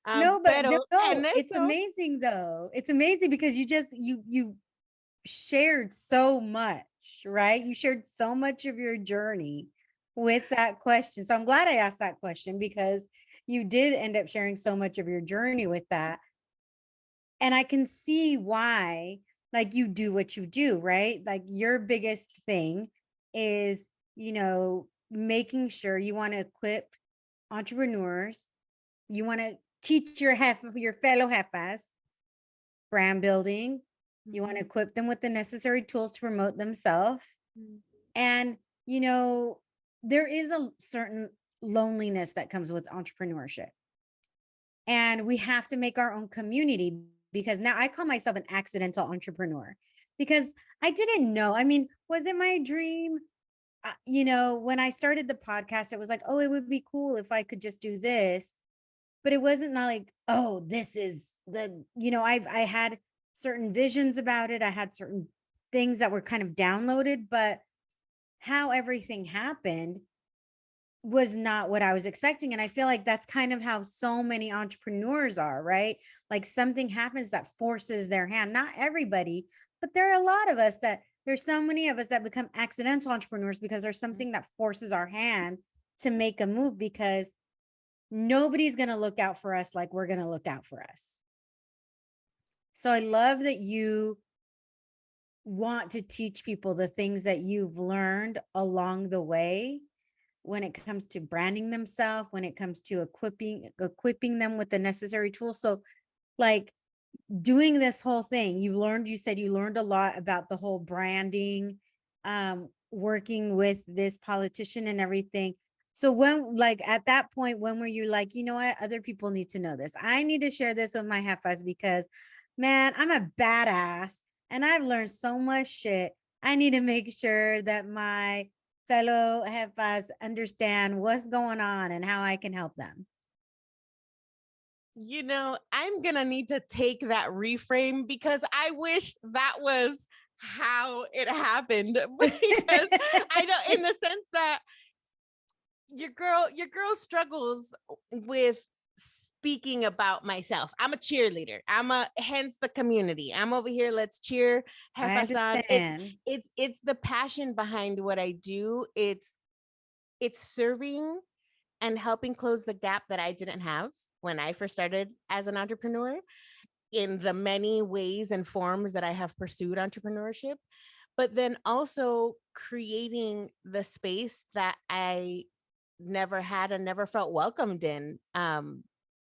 S1: No, but
S2: Pero
S1: it's amazing though. It's amazing because you shared so much, right? You shared so much of your journey with that question. So I'm glad I asked that question because you did end up sharing so much of your journey with that. And I can see why, like, you do what you do, right? Like, your biggest thing is, you know, making sure you want to equip entrepreneurs, you want to teach your fellow jefas brand building, you want to equip them with the necessary tools to promote themselves. And, you know, there is a certain loneliness that comes with entrepreneurship. And we have to make our own community because now I call myself an accidental entrepreneur because I didn't know. I mean, was it my dream? You know, when I started the podcast, it was like, oh, it would be cool if I could just do this. But it wasn't not like, oh, this is you know, I had certain visions about it. I had certain things that were kind of downloaded, but how everything happened was not what I was expecting. And I feel like that's kind of how so many entrepreneurs are, right? Like something happens that forces their hand. Not everybody, but there are a lot of us there's so many of us that become accidental entrepreneurs because there's something that forces our hand to make a move because nobody's going to look out for us like we're going to look out for us. So I love that you want to teach people the things that you've learned along the way when it comes to branding themselves, when it comes to equipping them with the necessary tools. So like doing this whole thing, you said you learned a lot about the whole branding, working with this politician and everything. So when, like, at that point, when were you like, you know what, other people need to know this. I need to share this with my jefas because, man, I'm a badass and I've learned so much shit. I need to make sure that my fellow jefas understand what's going on and how I can help them.
S2: You know, I'm going to need to take that reframe because I wish that was how it happened. Because I know, in the sense that your girl struggles with speaking about myself. I'm a cheerleader. Hence the community. I'm over here. Let's cheer
S1: I
S2: jefas on.
S1: understand.
S2: It's the passion behind what I do. It's serving and helping close the gap that I didn't have when I first started as an entrepreneur, in the many ways and forms that I have pursued entrepreneurship, but then also creating the space that I never had and never felt welcomed in,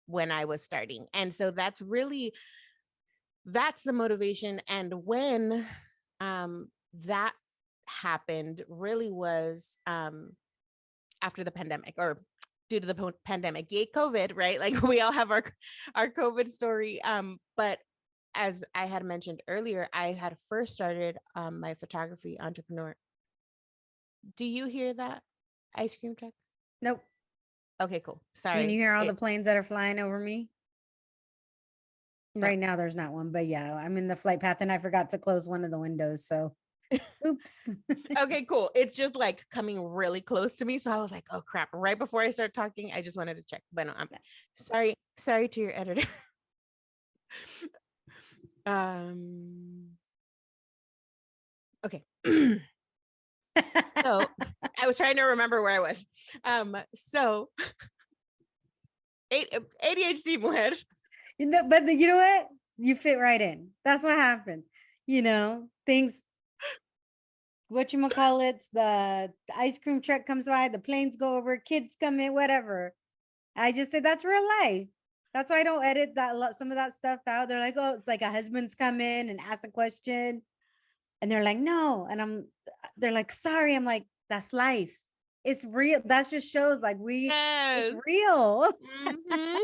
S2: when I was starting. And so that's the motivation. And when that happened really was after the pandemic, or due to the pandemic. Yay, COVID, right? Like, we all have our COVID story. But as I had mentioned earlier, I had first started my photography entrepreneur. Do you hear that ice cream truck?
S1: Nope.
S2: Okay, cool.
S1: Can
S2: Sorry.
S1: you hear all the planes that are flying over me?
S2: No.
S1: Right now, there's not one, but yeah, I'm in the flight path and I forgot to close one of the windows. So, oops.
S2: Okay, cool. It's just like coming really close to me. So I was like, oh crap. Right before I start talking, I just wanted to check. But no, I'm sorry. Sorry to your editor. Okay. So I was trying to remember where I was. So ADHD, mujer.
S1: But you know what? You fit right in. That's what happens. Things, whatchamacallits, the ice cream truck comes by, the planes go over, kids come in, whatever. I just say that's real life. That's why I don't edit some of that stuff out. They're like, oh, it's like a husband's come in and ask a question. And they're like, no. And they're like, sorry. I'm like, that's life. It's real. That just shows like
S2: Yes.
S1: it's real.
S2: Mm-hmm.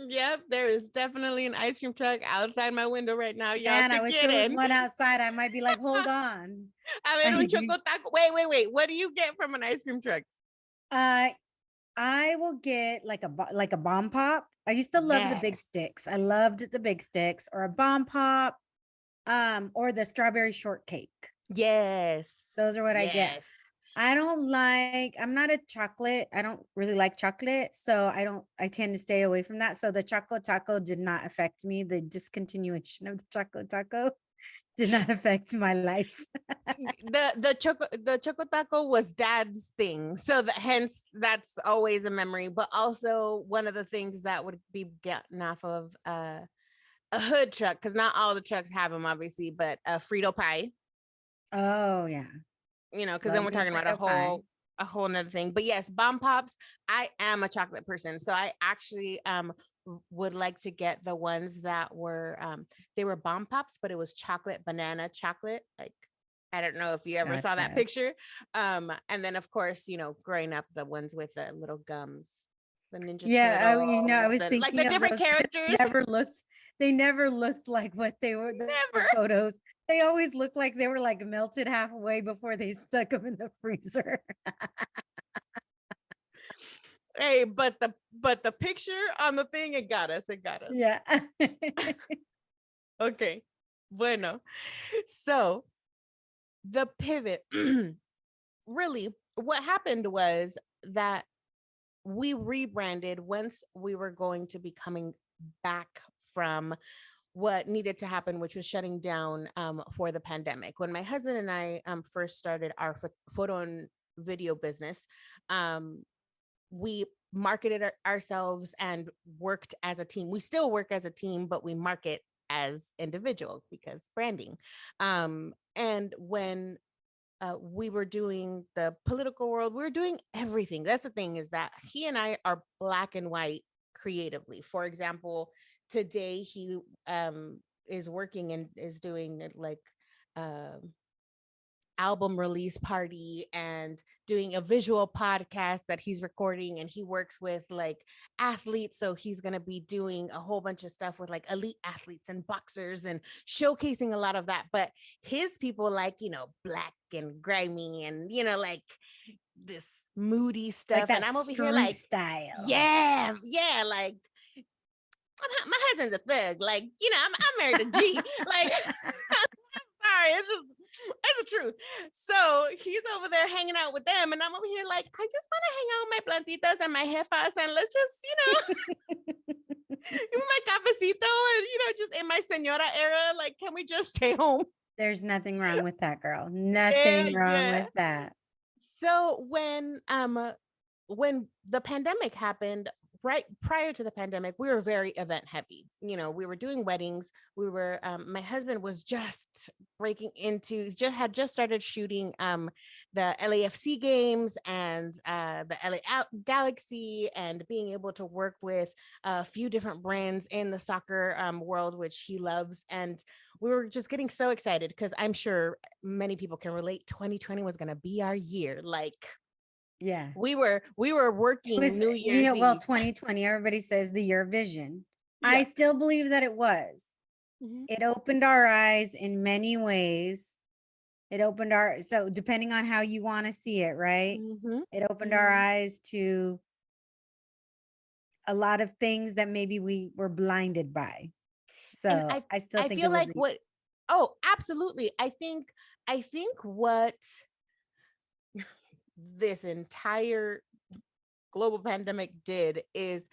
S2: Yep, there is definitely an ice cream truck outside my window right now. Y'all
S1: Man, I
S2: could
S1: wish
S2: get
S1: there was
S2: in.
S1: one outside. I might be like, hold on.
S2: I mean, un choco taco. Wait. What do you get from an ice cream truck?
S1: I will get like a bomb pop. I used to love the big
S2: Yes.
S1: sticks. I loved the big sticks, or a bomb pop, or the strawberry shortcake.
S2: Yes.
S1: Those are what I get. I'm not a chocolate. I don't really like chocolate. So I tend to stay away from that. So the Choco Taco did not affect me. The discontinuation of the Choco Taco did not affect my life.
S2: The choco taco was dad's thing. So hence that's always a memory. But also one of the things that would be gotten off of a hood truck, because not all the trucks have them, obviously, but a Frito pie.
S1: Oh yeah.
S2: Because then we're talking about a whole nother thing. But yes, bomb pops. I am a chocolate person, so I actually would like to get the ones that were they were bomb pops, but it was chocolate, banana chocolate. Like, I don't know if you ever saw that picture. And then of course, growing up, the ones with the little gums, the Ninja Turtles.
S1: I was thinking
S2: like the different characters.
S1: They never looked like what they were.
S2: Never.
S1: Photos. They always looked like they were like melted halfway before they stuck them in the freezer.
S2: Hey, but the picture on the thing, it got us.
S1: Yeah.
S2: Okay. Bueno. So the pivot, really, what happened was that we rebranded once we were going to be coming back from what needed to happen, which was shutting down for the pandemic. When my husband and I first started our photo and video business, we marketed ourselves and worked as a team. We still work as a team, but we market as individuals because branding. And when we were doing the political world, we were doing everything. That's the thing, is that he and I are black and white creatively. For example, today he is working and is doing like um album release party and doing a visual podcast that he's recording, and he works with like athletes, so he's going to be doing a whole bunch of stuff with like elite athletes and boxers and showcasing a lot of that. But his people like, black and grimy and like this moody stuff,
S1: Like that
S2: and I'm over here
S1: street
S2: like,
S1: style.
S2: yeah, like my husband's a thug, like I'm married to G, like sorry, it's the truth. So he's over there hanging out with them, and I'm over here like, I just want to hang out with my plantitas and my jefas, and let's just, give me my cafecito, and just in my señora era, like, can we just stay home?
S1: There's nothing wrong with that, girl. Nothing wrong with that.
S2: So when the pandemic happened, right prior to the pandemic, we were very event heavy. We were doing weddings. We were my husband was just had just started shooting the LAFC games and the Galaxy, and being able to work with a few different brands in the soccer world, which he loves. And we were just getting so excited because I'm sure many people can relate. 2020 was going to be our year. Like,
S1: yeah,
S2: we were working New Year's Eve.
S1: 2020, everybody says the year of vision.
S2: Yeah.
S1: I still believe that it was. It opened our eyes in many ways. So depending on how you want to see it, right? It opened our eyes to a lot of things that maybe we were blinded by. So
S2: And
S1: I still think
S2: feel
S1: it was
S2: like oh, absolutely. I think what this entire global pandemic did is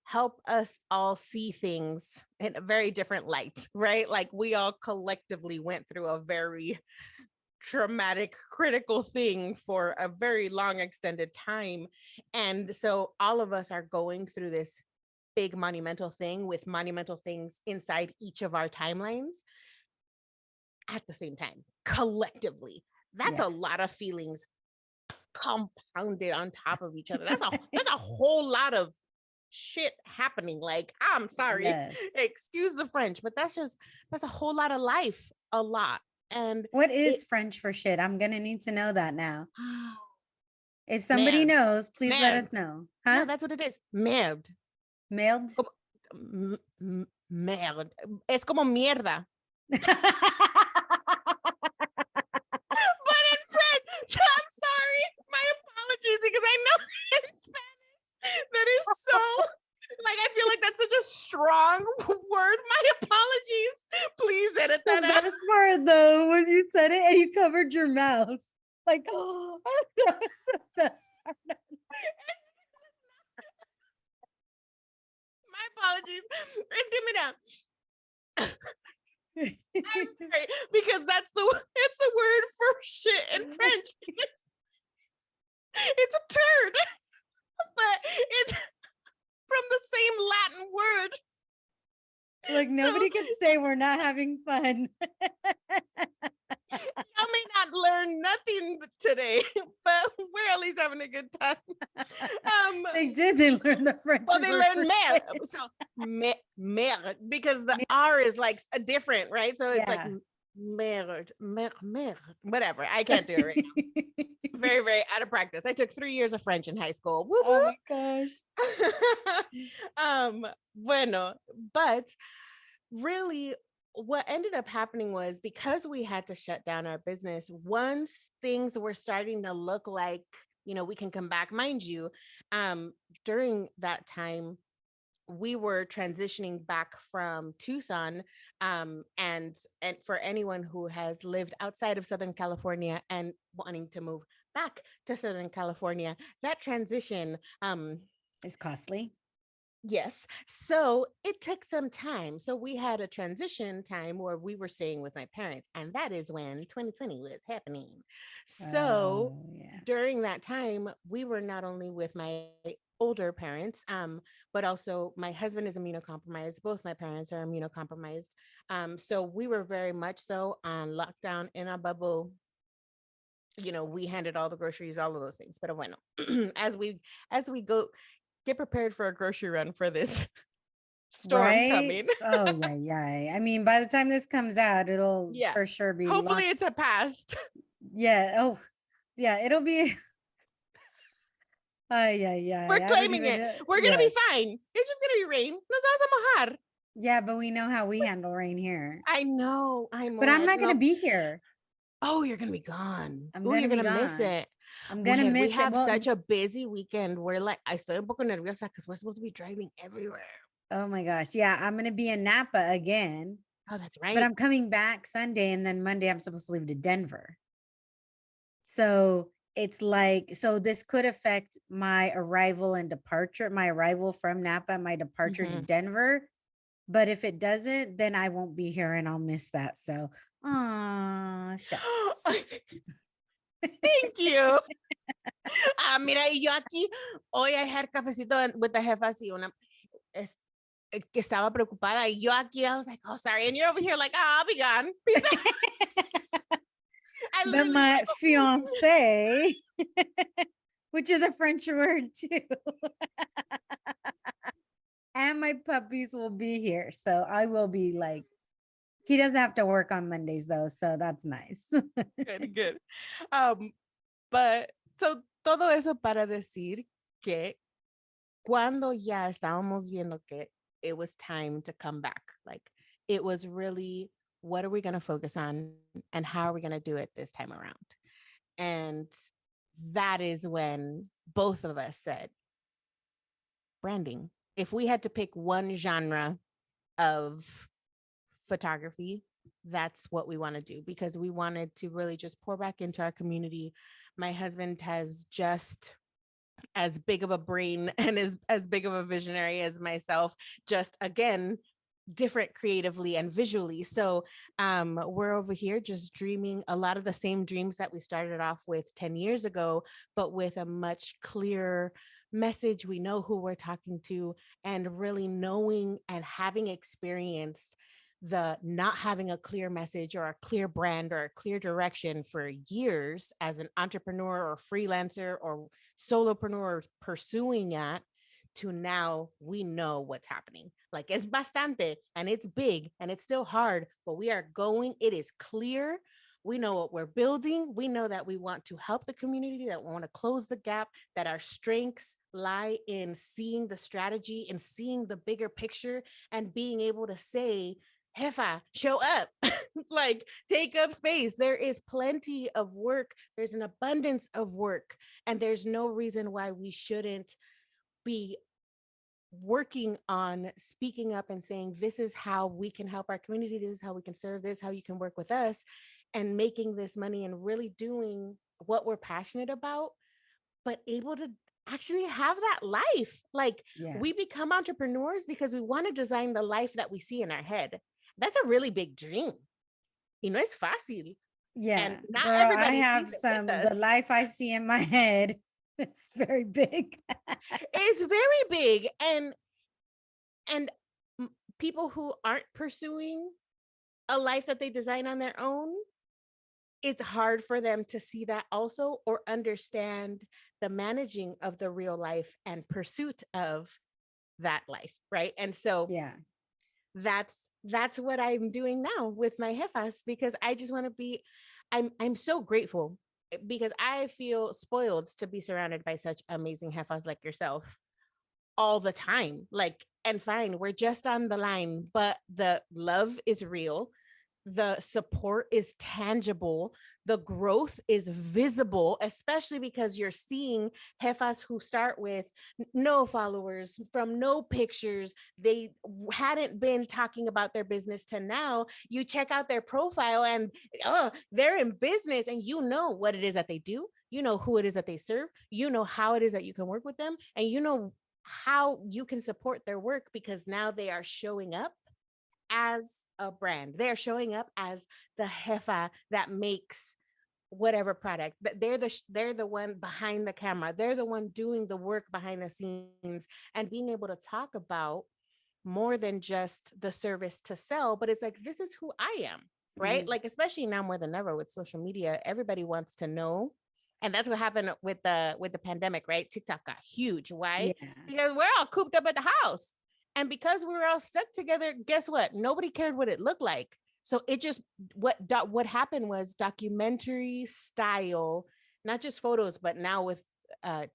S2: help us all see things in a very different light, right? Like, we all collectively went through a very traumatic, critical thing for a very long extended time. And so all of us are going through this big monumental thing with monumental things inside each of our timelines at the same time, collectively. That's a lot of feelings compounded on top of each other. That's a whole lot of shit happening. Like, I'm sorry, excuse the French, but that's a whole lot of life, a lot. And
S1: what is French for shit? I'm gonna need to know that now. If somebody knows, please let us know.
S2: No, that's what it is. Merde.
S1: Mailed?
S2: Merde. Es como mierda. But in French, I'm sorry. My apologies, because I know in Spanish that is so, like, I feel like that's such a strong word. My apologies. Please edit that out.
S1: That's part though, when you said it and you covered your mouth. Like, oh, that was the best part.
S2: My apologies. It's give me down. I'm sorry, because it's the word for shit in French. It's a turd, but it's from the same Latin word.
S1: Like, nobody can say we're not having fun.
S2: Y'all may not learn nothing today, but we're at least having a good time.
S1: They learned the French.
S2: Well, they learned mer. So mer, because the R is like different, right? So it's like merde, whatever. I can't do it right now. Very, very out of practice. I took 3 years of French in high school. Woo, woo.
S1: Oh my gosh.
S2: Bueno, but really what ended up happening was, because we had to shut down our business, once things were starting to look like, we can come back, mind you, during that time, we were transitioning back from Tucson. And for anyone who has lived outside of Southern California and wanting to move back to Southern California, that transition
S1: is costly.
S2: Yes. So it took some time. So we had a transition time where we were staying with my parents, and that is when 2020 was happening. So during that time, we were not only with my older parents, but also my husband is immunocompromised. Both my parents are immunocompromised. So we were very much so on lockdown in our bubble. We handed all the groceries, all of those things. But bueno, as we get prepared for a grocery run for this storm
S1: Right?
S2: coming.
S1: Oh, yeah, yeah. I mean, by the time this comes out, it'll
S2: Yeah.
S1: for sure be long.
S2: Hopefully it's a past.
S1: Yeah. Oh, yeah. It'll be. Ay, ay,
S2: We're
S1: ay. I don't
S2: claiming
S1: even.
S2: it. We're gonna
S1: Yes.
S2: be fine. It's just gonna be rain. Nos vamos a mojar.
S1: Yeah, but we know how we handle rain here.
S2: I know. I'm
S1: But I'm not
S2: no.
S1: gonna be here.
S2: Oh, you're gonna be gone.
S1: I'm
S2: Oh,
S1: gonna
S2: you're
S1: be
S2: gonna miss
S1: gone.
S2: it.
S1: I'm gonna
S2: Mujer, we
S1: miss it.
S2: have
S1: Well,
S2: such a busy weekend. We're like, I estoy un poco nerviosa because we're supposed to be driving everywhere.
S1: oh my gosh. Yeah, I'm gonna be in Napa again.
S2: Oh, that's
S1: But
S2: right.
S1: I'm coming back Sunday, and then Monday I'm supposed to leave to Denver. So it's like, so this could affect my arrival and departure, my arrival from Napa, my departure to
S2: Mhm.
S1: Denver. But if it doesn't, then I won't be here and I'll miss that. So, shucks.
S2: Thank you. Mira, y yo aquí, hoy I had cafecito with the jefa, así una, que estaba preocupada. Y yo aquí, I was like, oh, sorry. And you're over here like, oh, I'll be gone. Peace out. I
S1: But
S2: literally was
S1: my
S2: like, oh.
S1: fiance, which is a French word too, and my puppies will be here. So I will be like, he doesn't have to work on Mondays though. So that's nice.
S2: Good, good. But so todo eso para decir que cuando ya estábamos viendo que it was time to come back, like it was really, what are we going to focus on and how are we going to do it this time around? And that is when both of us said, branding. If we had to pick one genre of photography, that's what we want to do, because we wanted to really just pour back into our community. My husband has just as big of a brain and is as big of a visionary as myself, just again different creatively and visually. So we're over here just dreaming a lot of the same dreams that we started off with 10 years ago, but with a much clearer message. We know who we're talking to, and really knowing and having experienced the not having a clear message or a clear brand or a clear direction for years as an entrepreneur or freelancer or solopreneur pursuing that, to now we know what's happening. Like it's bastante and it's big and it's still hard, but we are going, it is clear. We know what we're building. We know that we want to help the community, that we want to close the gap, that our strengths lie in seeing the strategy and seeing the bigger picture and being able to say, Jefa, show up, like take up space. There is plenty of work. There's an abundance of work, and there's no reason why we shouldn't be working on speaking up and saying, this is how we can help our community. This is how we can serve, this, how you can work with us, and making this money and really doing what we're passionate about, but able to actually have that life. Like
S1: Yeah.
S2: we become entrepreneurs because we want to design the life that we see in our head. That's a really big dream. Y no es fácil.
S1: Yeah.
S2: And not
S1: Girl, I
S2: everybody
S1: have
S2: sees it with
S1: the
S2: us.
S1: life I see in my head. It's very big.
S2: It's very big. And people who aren't pursuing a life that they design on their own, it's hard for them to see that also, or understand the managing of the real life and pursuit of that life, right? And so
S1: Yeah.
S2: that's what I'm doing now with my jefas, because I just want to be, I'm so grateful, because I feel spoiled to be surrounded by such amazing jefas like yourself all the time. Like, and fine, we're just on the line, but the love is real. The support is tangible. The growth is visible, especially because you're seeing jefas who start with no followers, from no pictures. They hadn't been talking about their business to now. You check out their profile and they're in business, and you know what it is that they do. You know who it is that they serve. You know how it is that you can work with them, and you know how you can support their work, because now they are showing up as a brand. They're showing up as the jefa that makes whatever product. They're the one behind the camera. They're the one doing the work behind the scenes, and being able to talk about more than just the service to sell, but it's like, this is who I am, right?
S1: Mhm.
S2: Like, especially now more than ever with social media, everybody wants to know. And that's what happened with the pandemic, right? TikTok got huge. Why?
S1: Yeah.
S2: Because we're all cooped up at the house. And because we were all stuck together, guess what? Nobody cared what it looked like. So it just what happened was documentary style, not just photos, but now with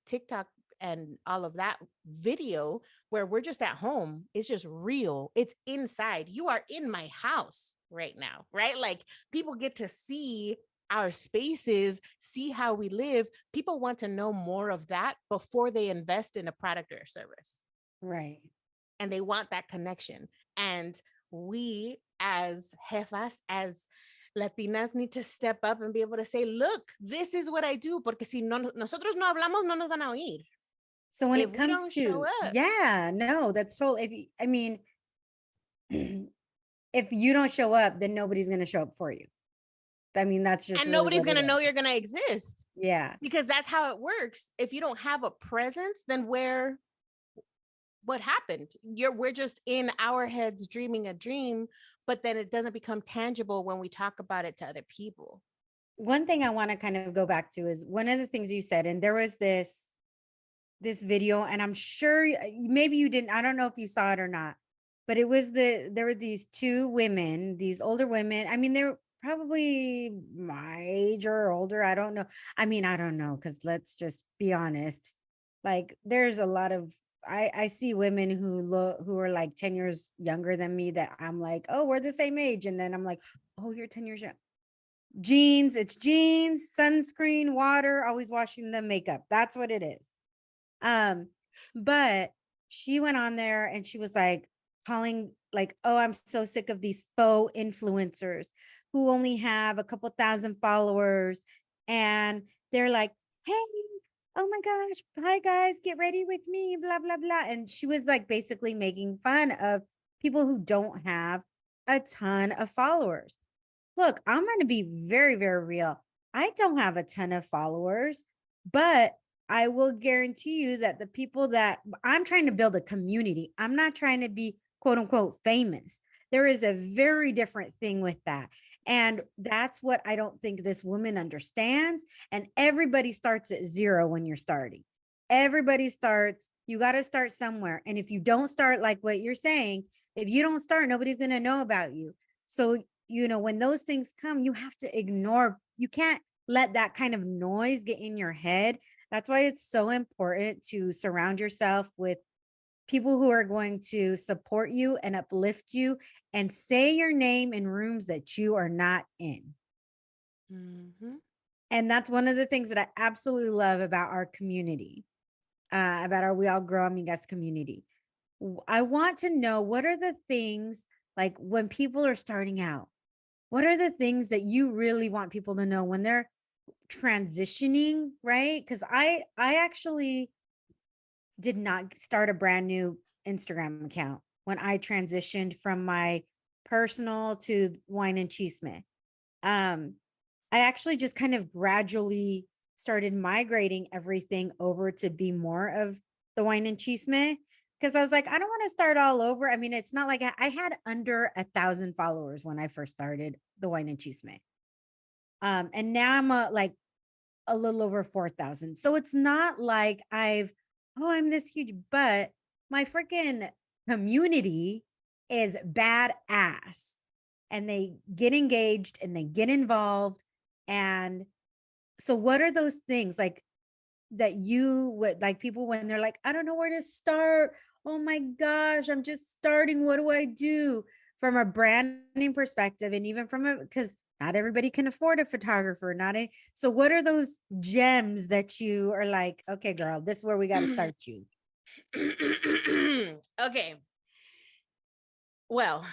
S2: TikTok and all of that video where we're just at home. It's just real. It's inside. You are in my house right now, right? Like people get to see our spaces, see how we live. People want to know more of that before they invest in a product or a service.
S1: Right.
S2: And they want that connection. And we as jefas, as Latinas, need to step up and be able to say, look, this is what I do, porque si no, nosotros no hablamos, no nos van a oír.
S1: So when
S2: If
S1: it
S2: we
S1: comes
S2: don't show
S1: to,
S2: up.
S1: yeah, no, that's totally, I mean, if you don't show up, then nobody's going to show up for you. I mean, that's just
S2: And
S1: really
S2: nobody's
S1: what
S2: going
S1: it
S2: to know you're
S1: is.
S2: going to exist.
S1: Yeah.
S2: Because that's how it works. If you don't have a presence, then what happened? We're just in our heads dreaming a dream, but then it doesn't become tangible when we talk about it to other people.
S1: One thing I want to kind of go back to is one of the things you said, and there was this video, and I'm sure maybe you didn't, I don't know if you saw it or not, but it was there were these two women, these older women. I mean, they're probably my age or older. I don't know. I mean, I don't know, because let's just be honest. Like there's a lot of I see women who are like 10 years younger than me that I'm like, oh, we're the same age. And then I'm like, oh, you're 10 years young. It's jeans, sunscreen, water, always washing the makeup. That's what it is. But she went on there and she was like calling like, oh, I'm so sick of these faux influencers who only have a couple thousand followers. And they're like, hey, oh my gosh, hi guys, get ready with me, blah, blah, blah. And she was like basically making fun of people who don't have a ton of followers. Look, I'm going to be very, very real. I don't have a ton of followers, but I will guarantee you that the people that I'm trying to build a community, I'm not trying to be quote unquote famous. There is a very different thing with that. And that's what I don't think this woman understands. And everybody starts at zero when you're starting. Everybody starts, you got to start somewhere. And if you don't start like what you're saying, if you don't start, nobody's going to know about you. So when those things come, you have to ignore, you can't let that kind of noise get in your head. That's why it's so important to surround yourself with people who are going to support you and uplift you and say your name in rooms that you are not in. Mm-hmm. And that's one of the things that I absolutely love about our community, about our We All Grow Amigas community. I want to know, what are the things, like when people are starting out, what are the things that you really want people to know when they're transitioning, right? Because I actually did not start a brand new Instagram account when I transitioned from my personal to wine and chisme. I actually just kind of gradually started migrating everything over to be more of the wine and chisme, because I was like, I don't want to start all over. I mean, it's not like I had under 1,000 followers when I first started the wine and chisme. And now I'm like a little over 4,000. So it's not like I'm this huge, but my freaking community is badass and they get engaged and they get involved. And so what are those things like that you would like people when they're like, I don't know where to start. Oh my gosh, I'm just starting. What do I do? From a branding perspective, and even because not everybody can afford a photographer, so what are those gems that you are like, okay, girl, this is where we got to start you?
S2: Okay. Well,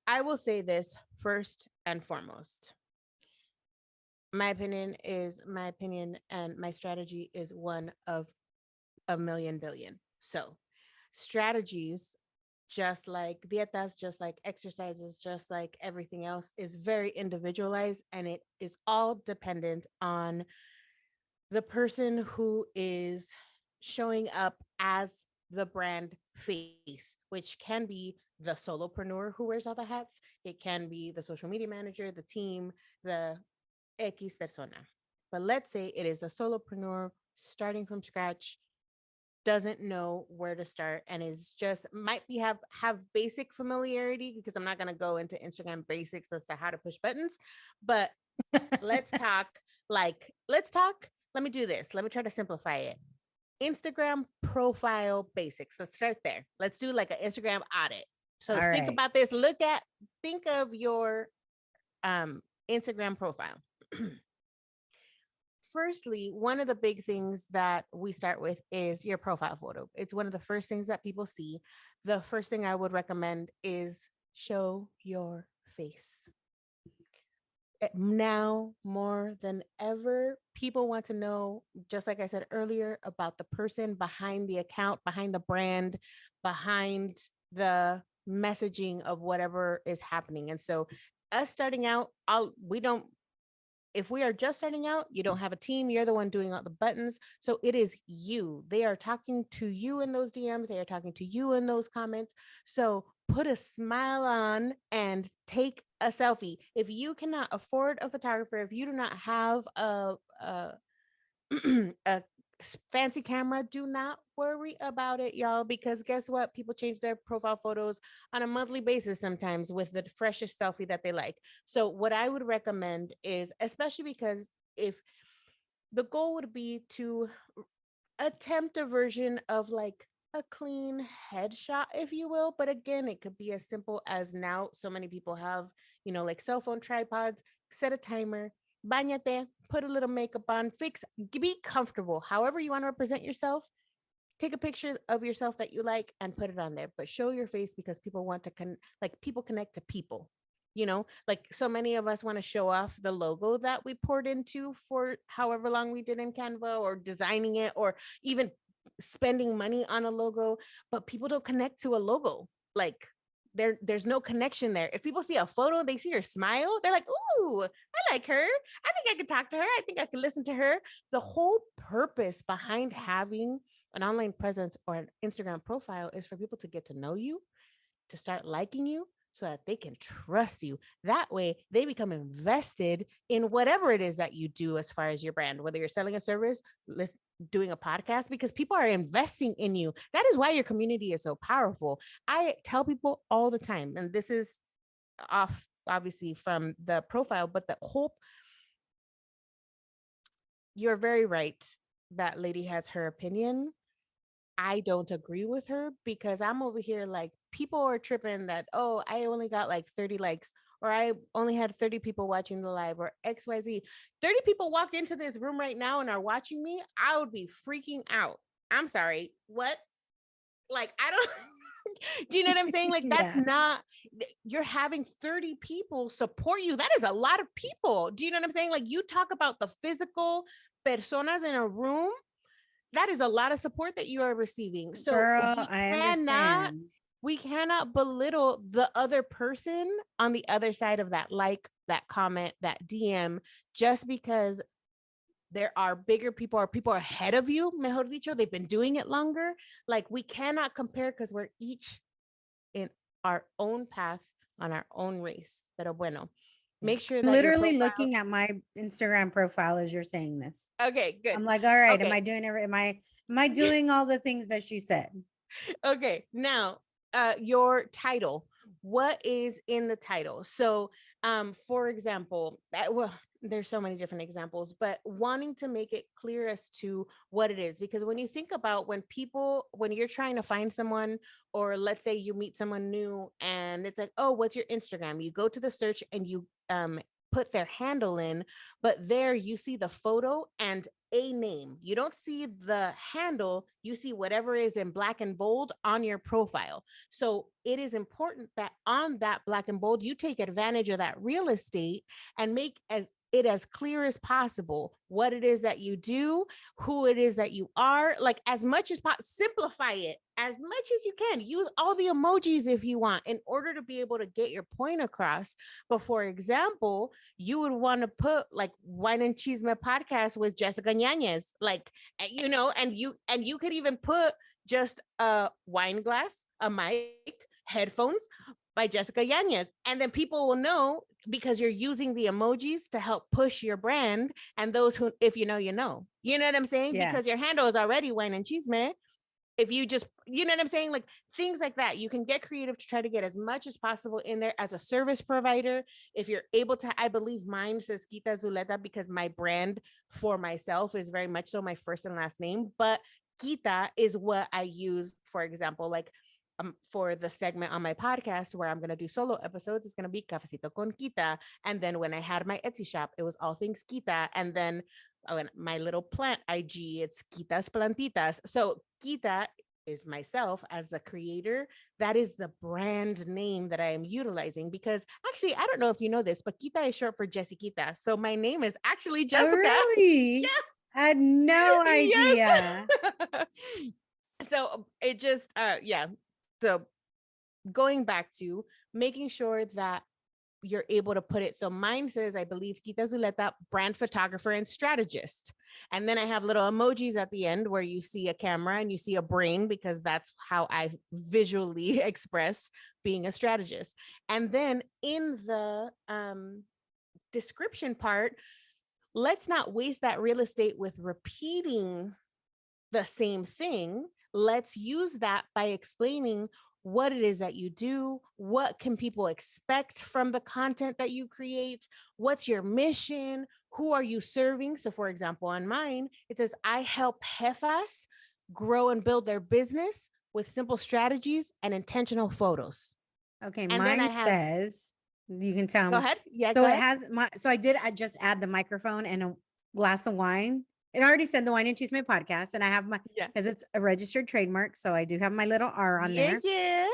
S2: I will say this first and foremost. My opinion is my opinion, and my strategy is one of a million billion. So, strategies, just like dietas, just like exercises, just like everything else, is very individualized, and it is all dependent on the person who is showing up as the brand face, which can be the solopreneur who wears all the hats. It can be the social media manager, the team, the X persona. But let's say it is a solopreneur starting from scratch, doesn't know where to start and is just might be have basic familiarity, because I'm not going to go into Instagram basics as to how to push buttons, but let's talk let me do this. Let me try to simplify it. Instagram profile basics. Let's start there. Let's do like an Instagram audit. So
S1: All
S2: think
S1: right.
S2: about this. Think of your Instagram profile. Firstly, one of the big things that we start with is your profile photo. It's one of the first things that people see. The first thing I would recommend is show your face. Now more than ever, people want to know, just like I said earlier, about the person behind the account, behind the brand, behind the messaging of whatever is happening. And so us starting out, if we are just starting out, you don't have a team, you're the one doing all the buttons. So it is you. They are talking to you in those DMs. They are talking to you in those comments. So put a smile on and take a selfie. If you cannot afford a photographer, if you do not have a a fancy camera, do not worry about it, y'all, because guess what? People change their profile photos on a monthly basis sometimes with the freshest selfie that they like. So what I would recommend is, especially because if the goal would be to attempt a version of like a clean headshot, if you will, but again, it could be as simple as, now so many people have, like cell phone tripods. Set a timer, bañate, put a little makeup on, be comfortable. However you want to represent yourself, take a picture of yourself that you like and put it on there, but show your face, because people want to people connect to people. Like so many of us want to show off the logo that we poured into for however long we did in Canva, or designing it, or even spending money on a logo, but people don't connect to a logo. Like there's no connection there. If people see a photo, they see your smile, they're like, ooh, I like her. I think I could talk to her. I think I could listen to her. The whole purpose behind having an online presence or an Instagram profile is for people to get to know you, to start liking you, so that they can trust you. That way they become invested in whatever it is that you do as far as your brand, whether you're selling a service, doing a podcast, because people are investing in you. That is why your community is so powerful. I tell people all the time, and this is off obviously from the profile, but you're very right. That lady has her opinion. I don't agree with her, because I'm over here like, people are tripping that, oh, I only got like 30 likes, or I only had 30 people watching the live, or XYZ. 30 people walk into this room right now and are watching me, I would be freaking out. I'm sorry. What? Like, I don't do you know what I'm saying? Like, that's
S1: Yeah.
S2: not, you're having 30 people support you. That is a lot of people. Do you know what I'm saying? Like, you talk about the physical personas in a room, that is a lot of support that you are receiving. So
S1: Girl, I understand.
S2: we cannot belittle the other person on the other side of that, like, that comment, that DM, just because there are bigger people, or people ahead of you, mejor dicho, they've been doing it longer. Like, we cannot compare, because we're each in our own path, on our own race. Pero bueno, make sure that your
S1: Literally
S2: profile.
S1: looking at my Instagram profile as you're saying this.
S2: Okay, good.
S1: I'm like, all right, am
S2: Okay.
S1: I doing it? Am I doing all the things that she said?
S2: Okay, now your title. What is in the title? So for example, well, there's so many different examples, but wanting to make it clear as to what it is, because when you think about when you're trying to find someone, or let's say you meet someone new and it's like, oh, what's your Instagram? You go to the search and you put their handle in, but there you see the photo and a name. You don't see the handle, you see whatever is in black and bold on your profile. So it is important that on that black and bold, you take advantage of that real estate and make it as clear as possible what it is that you do, who it is that you are, like as much as possible. Simplify it as much as you can. Use all the emojis if you want, in order to be able to get your point across. But for example, you would want to put like Wine and Chisme podcast with Jessica Yanez, like, and you could even put just a wine glass, a mic, headphones by Jessica Yanez. And then people will know, because you're using the emojis to help push your brand. And those who, if you know, you know what I'm saying?
S1: Yeah.
S2: Because your handle is already Wine and Chisme. if you just, you know what I'm saying? Like things like that. You can get creative to try to get as much as possible in there as a service provider. If you're able to, I believe mine says Kita Zuleta because my brand for myself is very much so my first and last name, but Kita is what I use, for example, like for the segment on my podcast where I'm going to do solo episodes, it's going to be Cafecito Con Kita. And then when I had my Etsy shop, it was all things Kita. And then my little plant IG, it's Quitas Plantitas. So Kita is myself as the creator. That is the brand name that I am utilizing because actually, I don't know if you know this, but Kita is short for Jessiquita. So my name is actually Jessica.
S1: Oh, really?
S2: Yeah.
S1: I had no idea.
S2: Yes. So it just, yeah. So going back to making sure that you're able to put it. So mine says, I believe, Kita Zuleta, brand photographer and strategist. And then I have little emojis at the end where you see a camera and you see a brain because that's how I visually express being a strategist. And then in the description part, let's not waste that real estate with repeating the same thing. Let's use that by explaining what it is that you do, what can people expect from the content that you create, what's your mission, who are you serving? So for example, on mine, it says, I help jefas grow and build their business with simple strategies and intentional photos.
S1: Okay,
S2: And
S1: mine
S2: then I have,
S1: says, you can tell
S2: go
S1: me.
S2: ahead. Yeah,
S1: So
S2: go
S1: it
S2: ahead.
S1: has I just add the microphone and a glass of wine. It already said the Wine and Chisme podcast, and I have my,
S2: Yeah.
S1: because it's a registered trademark. So I do have my little R on there.
S2: Yeah.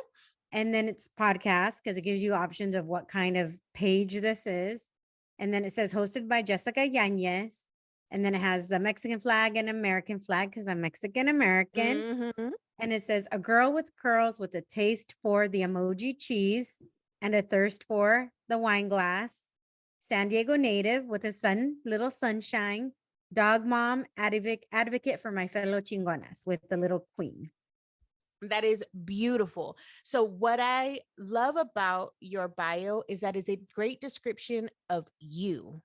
S1: And then it's podcast because it gives you options of what kind of page this is. And then it says hosted by Jessica Yanez. And then it has the Mexican flag and American flag because I'm Mexican American.
S2: Mm-hmm.
S1: And it says a girl with curls with a taste for the emoji cheese and a thirst for the wine glass. San Diego native with a little sunshine. Dog mom, advocate for my fellow chingonas with the little queen.
S2: That is beautiful. So what I love about your bio is that is a great description of you,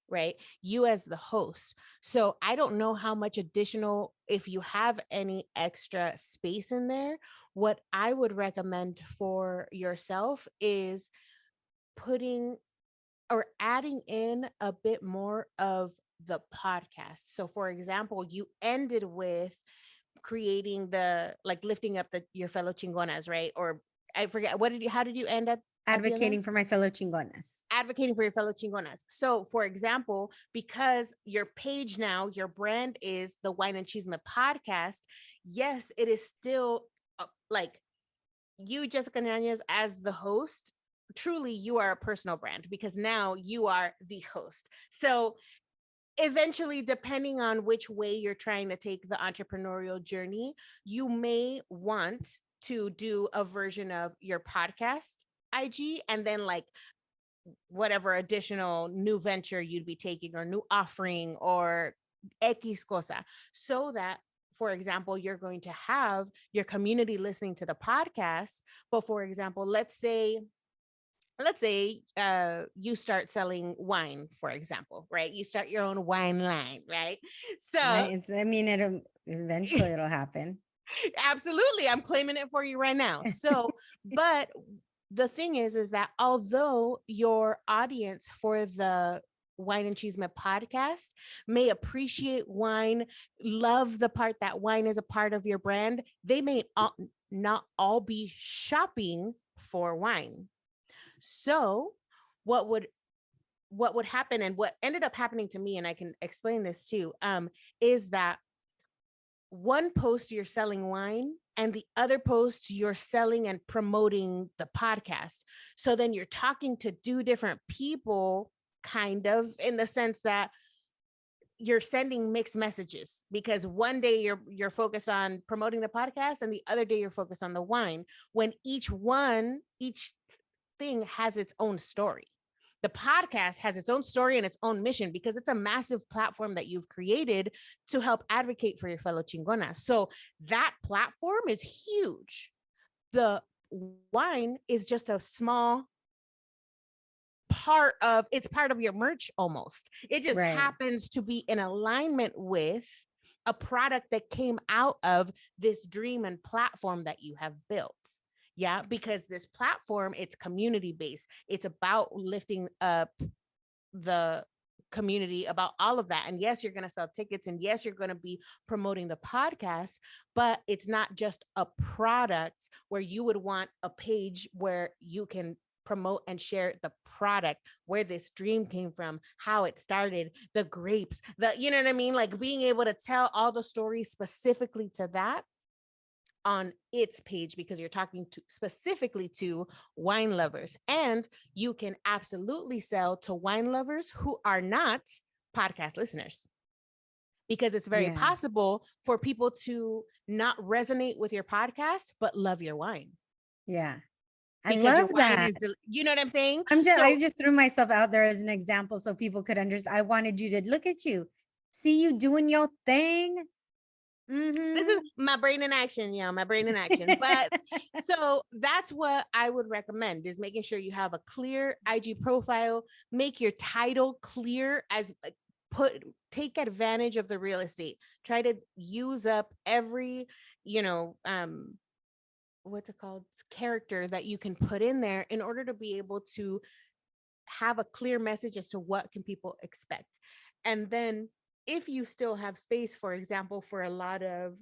S2: right? You as the host. So I don't know how much additional, if you have any extra space in there, what I would recommend for yourself is putting or adding in a bit more of the podcast. So for example, you ended with creating the like lifting up your fellow chingonas, right? Or I forget how did you end at
S1: Advocating for my fellow chingonas.
S2: advocating for your fellow chingonas. So for example, because your page now, your brand is the Wine and Chisme podcast, yes, it is still like you, Jessica Yanez, as the host. Truly, you are a personal brand because now you are the host. So eventually, depending on which way you're trying to take the entrepreneurial journey, you may want to do a version of your podcast IG and then like whatever additional new venture you'd be taking or new offering or X cosa, so that for example, you're going to have your community listening to the podcast. But for example, let's say you start selling wine, for example, right? You start your own wine line, right? So
S1: Eventually it'll happen.
S2: Absolutely. I'm claiming it for you right now. So, but the thing is that although your audience for the Wine and Chisme podcast may appreciate wine, love the part that wine is a part of your brand, they may not all be shopping for wine. So what would happen, and what ended up happening to me, and I can explain this too, is that one post you're selling wine and the other post you're selling and promoting the podcast. So then you're talking to two different people, kind of, in the sense that you're sending mixed messages, because one day you're focused on promoting the podcast and the other day you're focused on the wine, when each thing has its own story. The podcast has its own story and its own mission because it's a massive platform that you've created to help advocate for your fellow chingonas. So that platform is huge. The wine is just a small it's part of your merch almost. It just happens to be in alignment with a product that came out of this dream and platform that you have built. Yeah, because this platform, it's community based. It's about lifting up the community, about all of that. And yes, you're going to sell tickets, and yes, you're going to be promoting the podcast, but it's not just a product where you would want a page where you can promote and share the product, where this dream came from, how it started, the grapes, you know what I mean? Like being able to tell all the stories specifically to that on its page, because you're talking to specifically to wine lovers. And you can absolutely sell to wine lovers who are not podcast listeners, because it's very possible for people to not resonate with your podcast, but love your wine.
S1: Yeah.
S2: I love that. You know what I'm saying?
S1: I just threw myself out there as an example so people could understand. I wanted you to look at you, see you doing your thing.
S2: This is my brain in action, my brain in action. But so that's what I would recommend, is making sure you have a clear IG profile, make your title clear, take advantage of the real estate, try to use up every, what's it called, character that you can put in there in order to be able to have a clear message as to what can people expect. And then if you still have space, for example, for a lot of,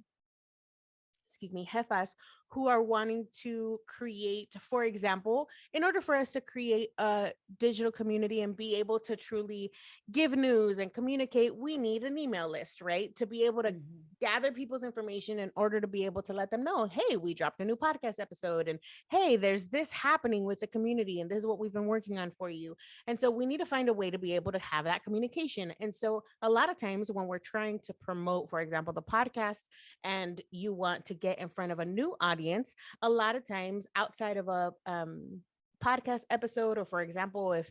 S2: jefas who are wanting to create, for example, in order for us to create a digital community and be able to truly give news and communicate, we need an email list, right? To be able to gather people's information in order to be able to let them know, hey, we dropped a new podcast episode, and hey, there's this happening with the community, and this is what we've been working on for you. And so we need to find a way to be able to have that communication. And so a lot of times when we're trying to promote, for example, the podcast, and you want to get in front of a new audience, a lot of times outside of a podcast episode, or for example, if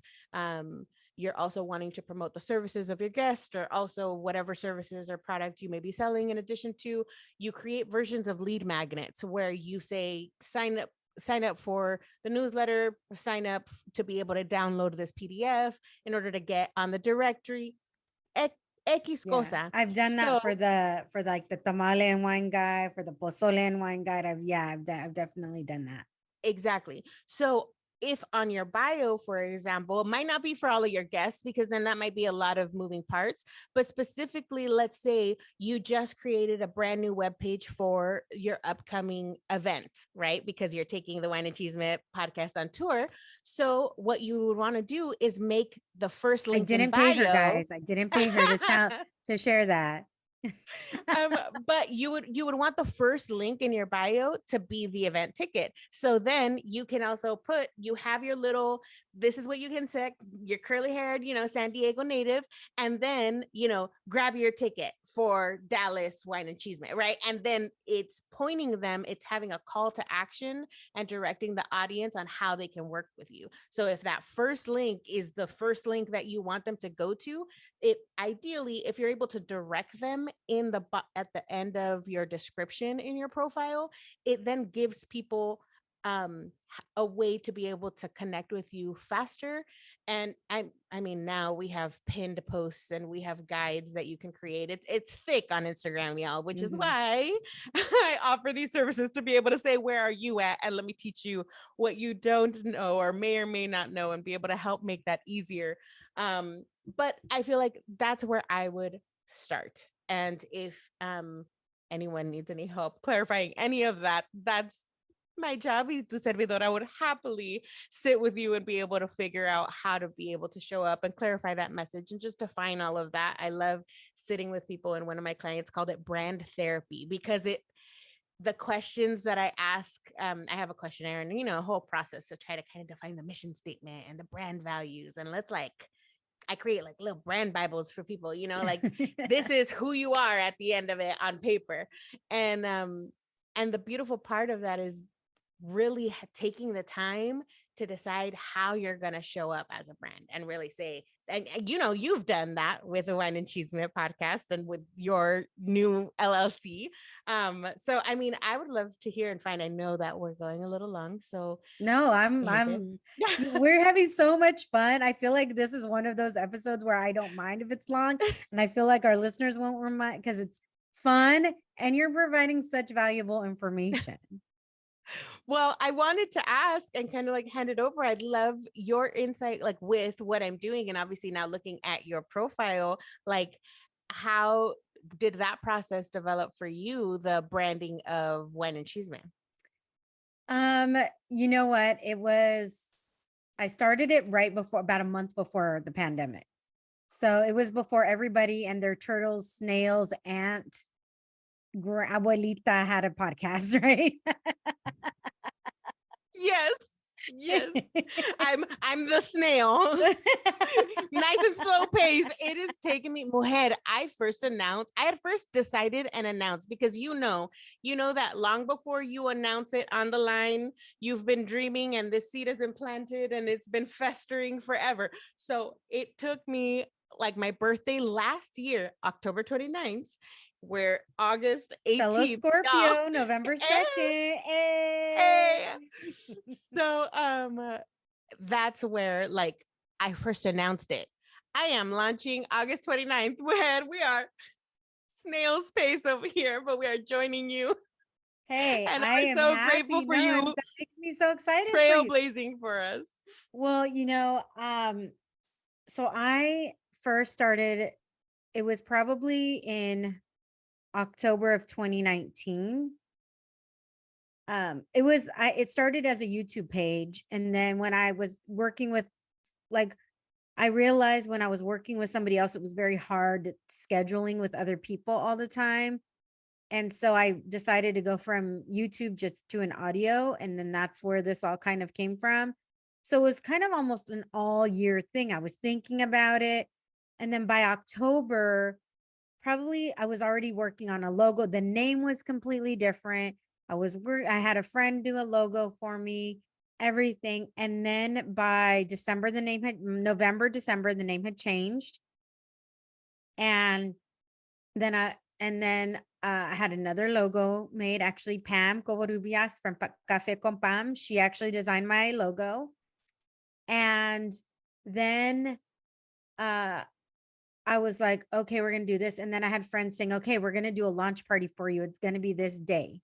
S2: you're also wanting to promote the services of your guest, or also whatever services or product you may be selling, in addition to, you create versions of lead magnets where you say, sign up for the newsletter, or sign up to be able to download this PDF in order to get on the directory. X cosa.
S1: I've done that for like the tamale and wine guy, for the pozole and wine guide. I've definitely done that.
S2: Exactly. So if on your bio, for example, it might not be for all of your guests, because then that might be a lot of moving parts, but specifically, let's say you just created a brand new webpage for your upcoming event, right? Because you're taking the Wine and Chisme podcast on tour. So what you would want to do is make the first link.
S1: I didn't pay her, guys. I didn't pay her to share that.
S2: But you would want the first link in your bio to be the event ticket. So then you can also put, you have your little, this is what you can say, your curly haired, San Diego native, and then, grab your ticket for Dallas Wine and Chisme, right? And then it's pointing them, it's having a call to action and directing the audience on how they can work with you. So if that first link is the first link that you want them to go to, it ideally, if you're able to direct them at the end of your description in your profile, it then gives people a way to be able to connect with you faster. And I mean, now we have pinned posts and we have guides that you can create. It's thick on Instagram, y'all, which is why I offer these services, to be able to say, where are you at? And let me teach you what you don't know or may not know, and be able to help make that easier. But I feel like that's where I would start. And if anyone needs any help clarifying any of that, that's my job. Y tu servidora would happily sit with you and be able to figure out how to be able to show up and clarify that message and just define all of that. I love sitting with people, and one of my clients called it brand therapy, because the questions that I ask, I have a questionnaire and, a whole process to try to kind of define the mission statement and the brand values. And I create like little brand Bibles for people, like this is who you are at the end of it on paper. And the beautiful part of that is really taking the time to decide how you're going to show up as a brand and really say, and you've done that with the Wine and Chisme podcast and with your new LLC. So, I mean, I would love to hear and find, I know that we're going a little long, so.
S1: No, we're having so much fun. I feel like this is one of those episodes where I don't mind if it's long, and I feel like our listeners won't mind, because it's fun, and you're providing such valuable information.
S2: Well, I wanted to ask and kind of like hand it over. I'd love your insight, like with what I'm doing. And obviously now looking at your profile, like how did that process develop for you, the branding of Wine and Chisme?
S1: You know what? I started it right before, about a month before the pandemic. So it was before everybody and their turtles, snails, aunt, abuelita had a podcast, right?
S2: Yes. Yes. I'm the snail. Nice and slow pace. It is taking me, mujer. I had first decided and announced because you know that long before you announce it on the line, you've been dreaming and this seed has been planted and it's been festering forever. So it took me like my birthday last year, October 29th, where August
S1: Fellow
S2: 18th, y'all.
S1: Scorpio, November 2nd.
S2: Hey.
S1: Hey.
S2: So that's where like I first announced it. I am launching August 29th when we are snail's pace over here, but we are joining you.
S1: Hey,
S2: And
S1: I
S2: I'm
S1: am
S2: so grateful
S1: happy.
S2: for
S1: No,
S2: you
S1: that makes me so excited for you.
S2: trailblazing for us.
S1: Well, so I first started, it was probably in October of 2019. It started as a YouTube page. And then when I was working with, like, I realized when I was working with somebody else, it was very hard scheduling with other people all the time. And so I decided to go from YouTube just to an audio. And then that's where this all kind of came from. So it was kind of almost an all year thing. I was thinking about it. And then by October, probably I was already working on a logo. The name was completely different. I had a friend do a logo for me, everything. And then by November, December, the name had changed. And I had another logo made. Actually, Pam Covarrubias from Café con Pam, she actually designed my logo. And then I was like, okay, we're going to do this. And then I had friends saying, okay, we're going to do a launch party for you. It's going to be this day.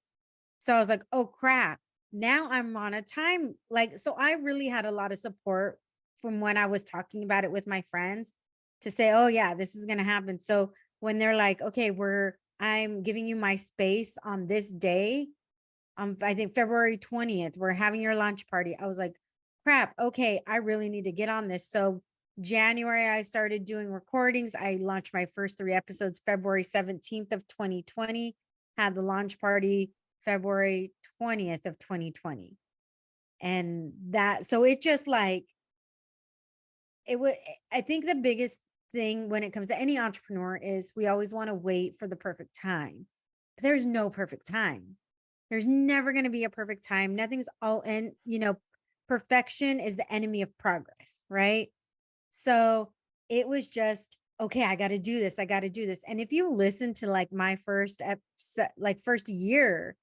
S1: So I was like, oh crap. Now I'm on a time. Like, so I really had a lot of support from when I was talking about it with my friends to say, oh yeah, this is going to happen. So when they're like, okay, I'm giving you my space on this day. I think February 20th, we're having your launch party. I was like, crap. Okay. I really need to get on this. So January, I started doing recordings. I launched my first 3 episodes, February 17th of 2020, had the launch party February 20th of 2020. And so it just like, I think the biggest thing when it comes to any entrepreneur is we always want to wait for the perfect time. But there's no perfect time. There's never going to be a perfect time. Nothing's all in, perfection is the enemy of progress, right? So it was just, okay, I got to do this. I got to do this. And if you listen to like my first episode, like first year,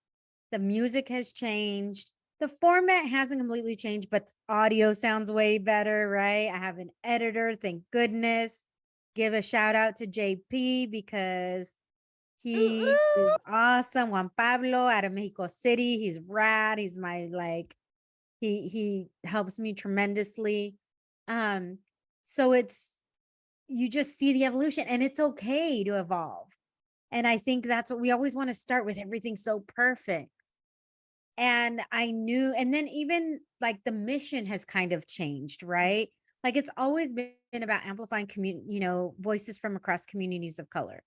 S1: the music has changed. The format hasn't completely changed, but audio sounds way better, right? I have an editor, thank goodness. Give a shout out to JP because he is awesome. Juan Pablo out of Mexico City. He's rad. He's my he helps me tremendously. So you just see the evolution and it's okay to evolve. And I think that's what we always want to start with, everything so perfect. And I knew, and then even like the mission has kind of changed, right? Like it's always been about amplifying voices from across communities of color.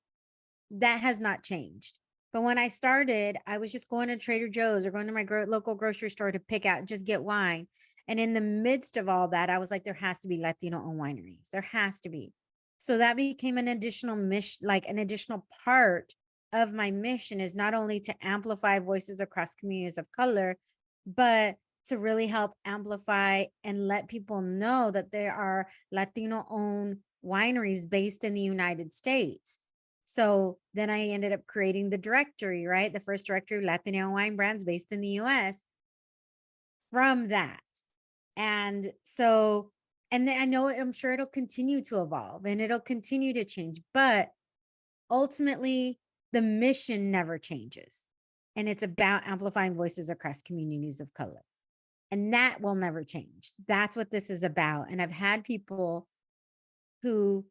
S1: That has not changed. But when I started, I was just going to Trader Joe's or going to my local grocery store to just get wine. And in the midst of all that, I was like, there has to be Latino owned wineries. There has to be. So that became an additional mission, like an additional part of my mission is not only to amplify voices across communities of color, but to really help amplify and let people know that there are Latino owned wineries based in the United States. So then I ended up creating the directory, right? The first directory of Latino wine brands based in the US from that. And so, and then I'm sure it'll continue to evolve and it'll continue to change. But ultimately, the mission never changes. And it's about amplifying voices across communities of color. And that will never change. That's what this is about. And I've had people who,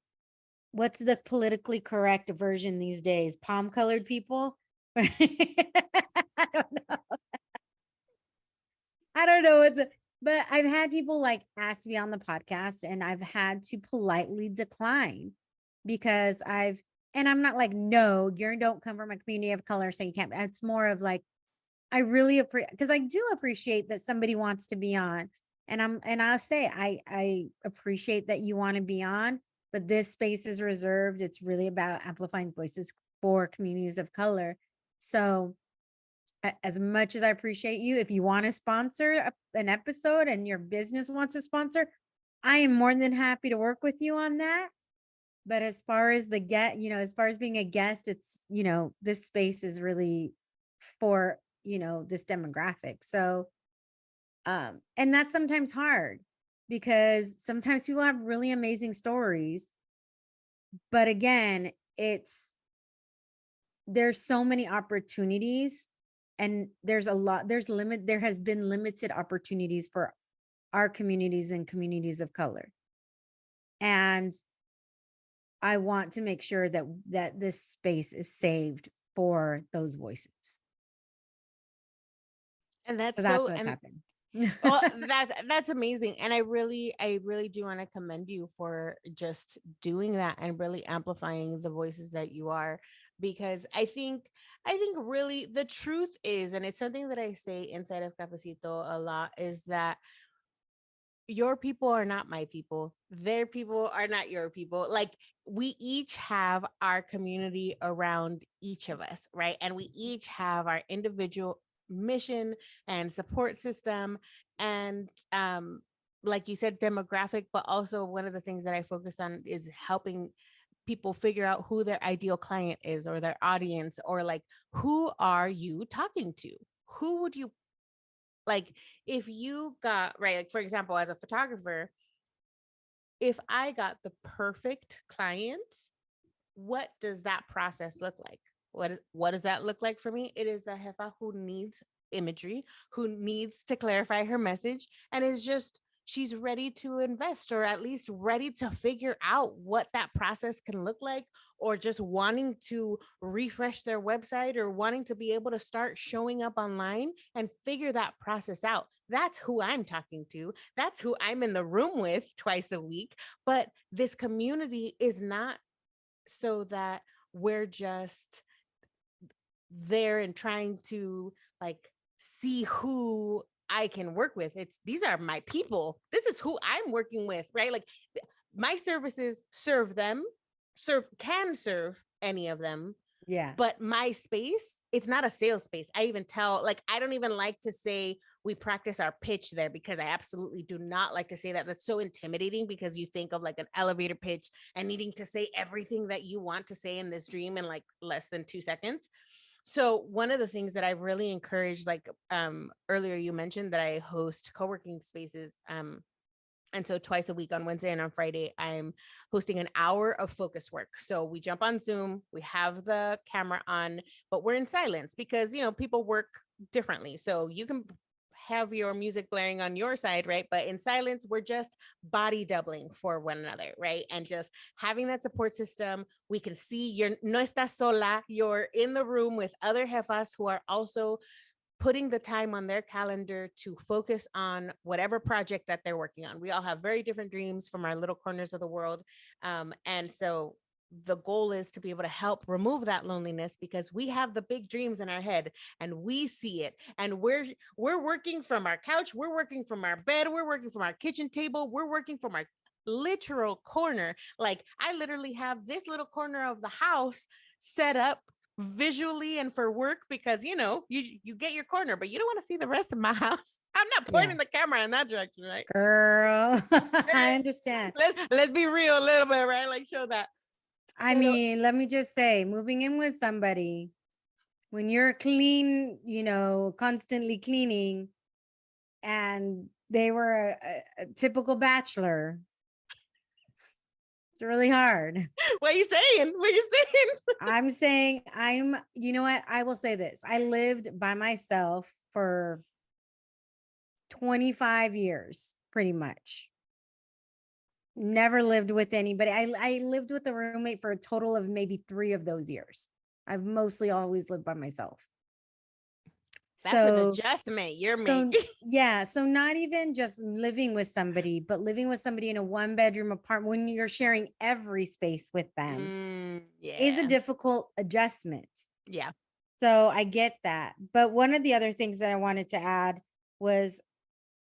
S1: what's the politically correct version these days? Palm colored people? I don't know. I don't know what but I've had people like ask to be on the podcast and I've had to politely decline because and I'm not like, no, you don't come from a community of color, so you can't. It's more of like, I really appreciate, because I do appreciate that somebody wants to be on. And I'll say, I appreciate that you want to be on, but this space is reserved. It's really about amplifying voices for communities of color. So as much as I appreciate you, if you want to sponsor an episode and your business wants to sponsor, I am more than happy to work with you on that. But as far as as far as being a guest, it's, this space is really for, this demographic. So, and that's sometimes hard because sometimes people have really amazing stories. But again, there's so many opportunities and there has been limited opportunities for our communities and communities of color. And I want to make sure that this space is saved for those voices.
S2: And that's
S1: what's happened.
S2: Well, that's amazing. And I really do want to commend you for just doing that and really amplifying the voices that you are, because I think really the truth is, and it's something that I say inside of Cafecito a lot, is that your people are not my people. Their people are not your people. Like, we each have our community around each of us, right? And we each have our individual mission and support system. And like you said, demographic, but also one of the things that I focus on is helping people figure out who their ideal client is, or their audience, or like, who are you talking to? Who would you like, if you got, right, like for example, as a photographer, if I got the perfect client, what does that process look like? What does that look like for me? It is a jefa who needs imagery, who needs to clarify her message, and is just, she's ready to invest, or at least ready to figure out what that process can look like, or just wanting to refresh their website, or wanting to be able to start showing up online and figure that process out. That's who I'm talking to. That's who I'm in the room with twice a week. But this community is not so that we're just there and trying to like see who I can work with. These are my people. This is who I'm working with, right? Like, my services can serve any of them.
S1: Yeah.
S2: But my space, it's not a sales space. I even tell, like, I don't even like to say we practice our pitch there, because I absolutely do not like to say that. That's so intimidating, because you think of like an elevator pitch and needing to say everything that you want to say in this dream in like less than 2 seconds. So one of the things that I really encourage, like earlier you mentioned that I host co-working spaces. And so twice a week on Wednesday and on Friday, I'm hosting an hour of focus work. So we jump on Zoom, we have the camera on, but we're in silence because, people work differently. So you can have your music blaring on your side, right? But in silence, we're just body doubling for one another, right? And just having that support system. We can see you're no estás sola. You're in the room with other jefas who are also putting the time on their calendar to focus on whatever project that they're working on. We all have very different dreams from our little corners of the world. And so the goal is to be able to help remove that loneliness, because we have the big dreams in our head and we see it, and we're working from our couch, we're working from our bed, we're working from our kitchen table, we're working from our literal corner. Like, I literally have this little corner of the house set up visually and for work, because you get your corner, but you don't want to see the rest of my house. I'm not pointing the camera in that direction, right?
S1: Girl, I understand.
S2: Let's be real a little bit, right? Like, show that.
S1: I mean, let me just say, moving in with somebody, when you're clean, constantly cleaning, and they were a typical bachelor, It's really hard.
S2: What are you saying? What are you saying?
S1: I'm saying you know what? I will say this. I lived by myself for 25 years, pretty much. Never lived with anybody. I lived with a roommate for a total of maybe 3 of those years. I've mostly always lived by myself.
S2: That's an
S1: So,
S2: adjustment you're
S1: so
S2: making.
S1: yeah, so not even just living with somebody, but living with somebody in a 1-bedroom apartment when you're sharing every space with them is a
S2: Yeah.
S1: difficult adjustment.
S2: Yeah.
S1: So I get that. But one of the other things that I wanted to add was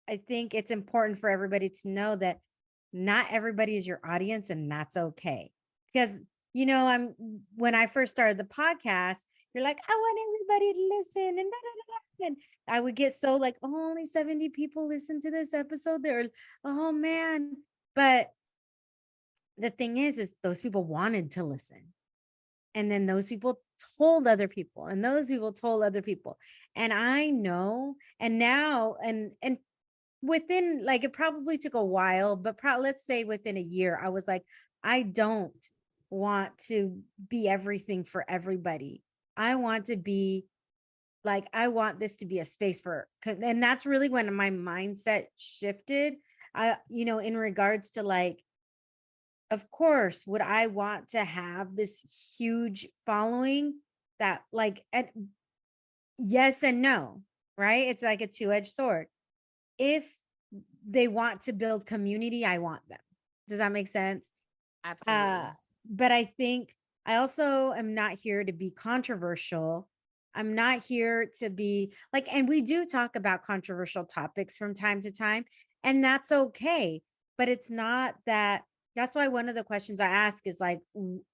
S1: I think it's important for everybody to know that not everybody is your audience, and that's okay. Because, when I first started the podcast, you're like, I want everybody to listen, and, da, da, da, da. And I would get so like, oh, only 70 people listen to this episode. They're, oh man. But the thing is those people wanted to listen. And then those people told other people, and those people told other people. And I know, and now, and within, like, it probably took a while, but let's say within a year, I was like, I don't want to be everything for everybody. I want to be like, I want this to be a space and that's really when my mindset shifted. In regards to like, of course, would I want to have this huge following that like, and yes and no, right? It's like a two-edged sword. If they want to build community, I want them. Does that make sense?
S2: Absolutely.
S1: But I think I also am not here to be controversial. I'm not here to be like, and we do talk about controversial topics from time to time, and that's okay. But it's not that. That's why one of the questions I ask is like,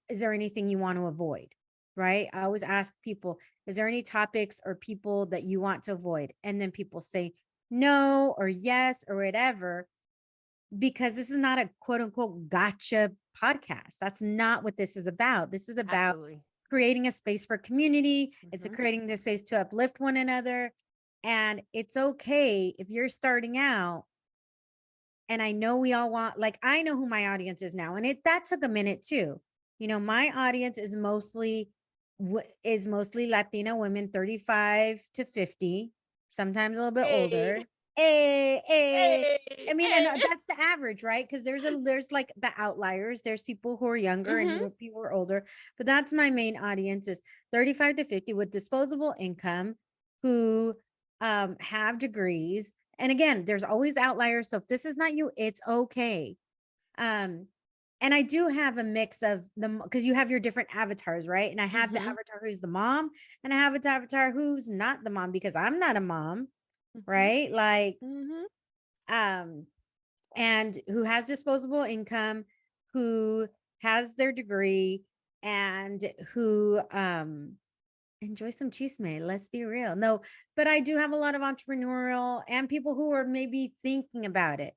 S1: is there anything you want to avoid? Right? I always ask people, is there any topics or people that you want to avoid? And then people say no or yes or whatever, because this is not a quote unquote gotcha podcast. That's not what this is about. This is about
S2: Absolutely.
S1: creating a space for community. It's
S2: Mhm.
S1: creating the space to uplift one another. And it's okay if you're starting out. And I know we all want, like, I know who my audience is now. And that took a minute too. My audience is mostly Latina women, 35 to 50, sometimes a little bit
S2: Hey,
S1: older. Hey.
S2: hey,
S1: I mean, and
S2: hey.
S1: that's the average, right? Because there's like the outliers. There's people who are younger and
S2: Mhm.
S1: people who are older, but that's my main audience is 35 to 50 with disposable income, who have degrees. And again, there's always outliers. So if this is not you, it's okay. Um, and I do have a mix of them because you have your different avatars, right? And I have the
S2: Mhm.
S1: avatar who's the mom, and I have an avatar who's not the mom because I'm not a mom,
S2: Mhm.
S1: right? Like,
S2: Mhm.
S1: um, and who has disposable income, who has their degree, and who enjoy some chisme. Let's be real. No, but I do have a lot of entrepreneurial and people who are maybe thinking about it.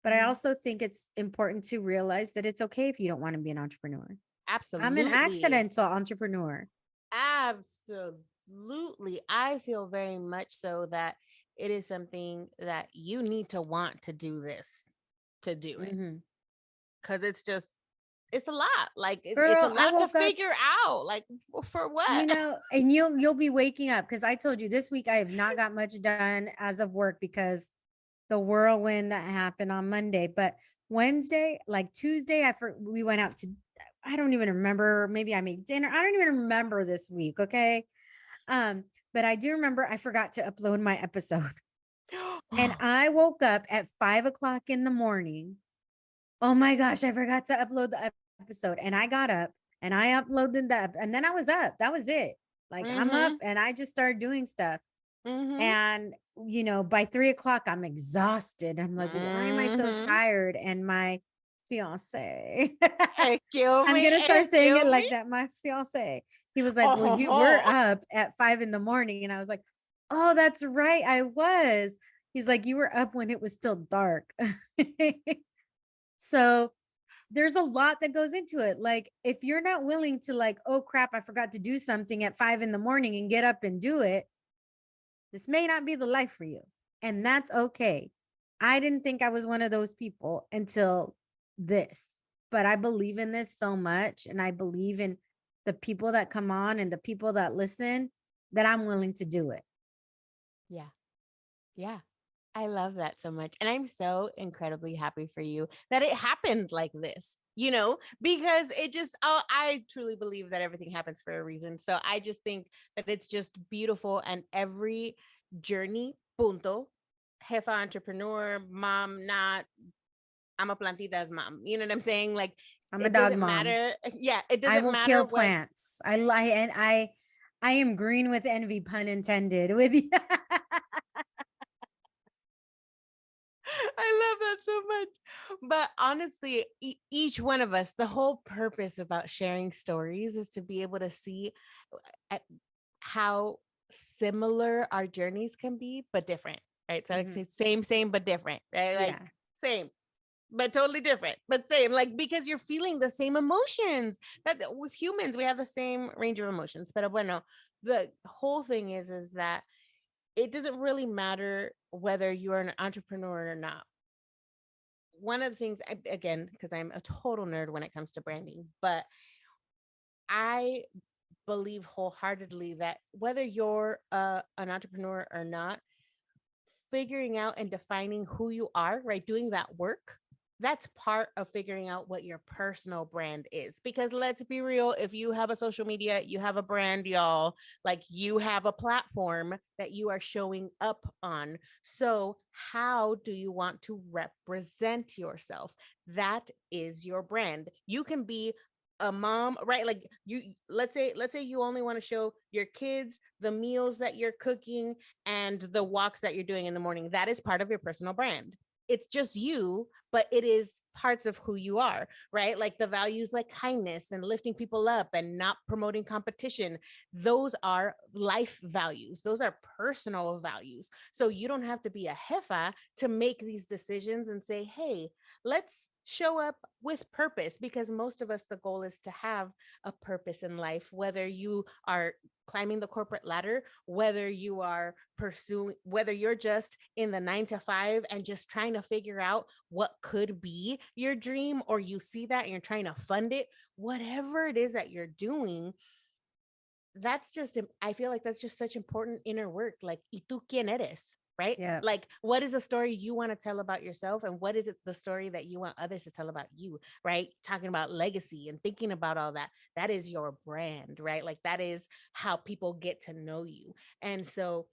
S1: But I
S2: Mhm.
S1: also think it's important to realize that it's okay if you don't want to be an entrepreneur. I'm an
S2: Absolutely.
S1: accidental entrepreneur.
S2: Absolutely. I feel very much so that it is something that you need to want to do this to do it.
S1: Mhm.
S2: Cause it's a lot. Like it's a
S1: Girl, I
S2: lot to
S1: woke up,
S2: figure out. Like for what?
S1: and you'll be waking up because I told you this week I have not got much done as of work because the whirlwind that happened on Monday. But Wednesday, like Tuesday, we went out to, I don't even remember. Maybe I made dinner. I don't even remember this week. Okay. But I do remember I forgot to upload my episode. And I woke up at 5 o'clock in the morning. Oh my gosh, I forgot to upload the episode. And I got up and I uploaded that. And then I was up. That was it. Like, I'm up
S2: Mhm.
S1: and I just started doing stuff.
S2: Mhm.
S1: And, by 3 o'clock, I'm exhausted. I'm like, why am I so
S2: Mhm.
S1: tired? And my fiance,
S2: It killed
S1: I'm
S2: me.
S1: going to start
S2: It
S1: saying it
S2: killed me.
S1: like that. My fiance, he was like, well, you were
S2: Oh.
S1: up at 5 in the morning. And I was like, oh, that's right. I was. He's like, you were up when it was still dark. So there's a lot that goes into it. Like, if you're not willing to, like, oh crap, I forgot to do something at 5 in the morning and get up and do it, this may not be the life for you. And that's okay. I didn't think I was one of those people until this. but I believe in this so much. And I believe in the people that come on and the people that listen that I'm willing to do it.
S2: Yeah. Yeah. I love that so much. And I'm so incredibly happy for you that it happened like this, because I truly believe that everything happens for a reason. So I just think that it's just beautiful. And every journey, punto, jefa entrepreneur, mom, not, I'm a plantita's mom. You know what I'm saying? Like,
S1: I'm a
S2: it
S1: dog
S2: doesn't
S1: mom.
S2: matter. Yeah. It
S1: I
S2: doesn't
S1: will
S2: matter
S1: kill
S2: what.
S1: plants. I am green with envy, pun intended, with you.
S2: I love that so much. But honestly, each one of us, the whole purpose about sharing stories is to be able to see uh, how similar our journeys can be, but different, right? So I like to
S1: Mhm.
S2: say same, but different, right? Like
S1: Yeah.
S2: same, but totally different, but same, like because you're feeling the same emotions. That with humans, we have the same range of emotions. But bueno, the whole thing is that it doesn't really matter whether you're an entrepreneur or not. One of the things, again, because I'm a total nerd when it comes to branding, but I believe wholeheartedly that whether you're an entrepreneur or not, figuring out and defining who you are, right? Doing that work, that's part of figuring out what your personal brand is. Because let's be real, if you have a social media, you have a brand, y'all, like you have a platform that you are showing up on. So, how do you want to represent yourself? That is your brand. You can be a mom, right? Like let's say you only want to show your kids the meals that you're cooking and the walks that you're doing in the morning. That is part of your personal brand. It's just you, but it is parts of who you are, right? Like the values like kindness and lifting people up and not promoting competition. Those are life values. Those are personal values. So you don't have to be a jefa to make these decisions and say, hey, let's show up with purpose, because most of us, the goal is to have a purpose in life, whether you are climbing the corporate ladder, whether you are pursuing, whether you're just in the 9 to 5 and just trying to figure out what could be your dream, or you see that and you're trying to fund it, whatever it is that you're doing, that's just, I feel like that's just such important inner work. Like, ¿y tú quién eres? Right?
S1: Yeah.
S2: Like, what is a story you want to tell about yourself? And what is it the story that you want others to tell about you? Right? Talking about legacy and thinking about all that. That is your brand, right? Like, that is how people get to know you. And so,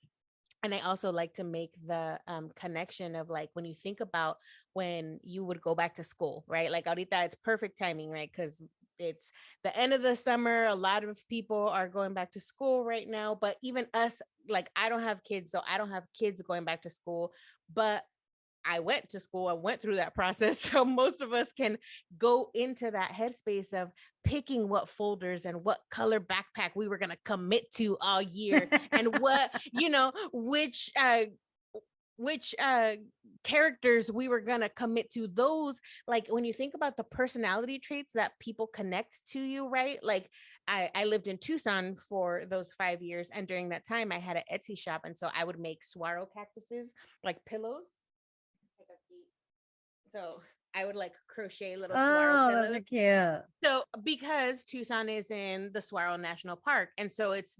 S2: and I also like to make the connection of like when you think about when you would go back to school, right? Like ahorita it's perfect timing, right? Because it's the end of the summer. A lot of people are going back to school right now, but even us, like I don't have kids, so I don't have kids going back to school, but I went to school, I went through that process. So most of us can go into that headspace of picking what folders and what color backpack we were going to commit to all year, and what, which characters we were going to commit to. Those, like when you think about the personality traits that people connect to you, right? Like I lived in Tucson for those 5 years, and during that time I had an Etsy shop, and so I would make saguaro cactuses, like pillows. So I would like crochet little saguaro
S1: Oh, those are
S2: pillows.
S1: cute.
S2: So because Tucson is in the Saguaro National Park, and so it's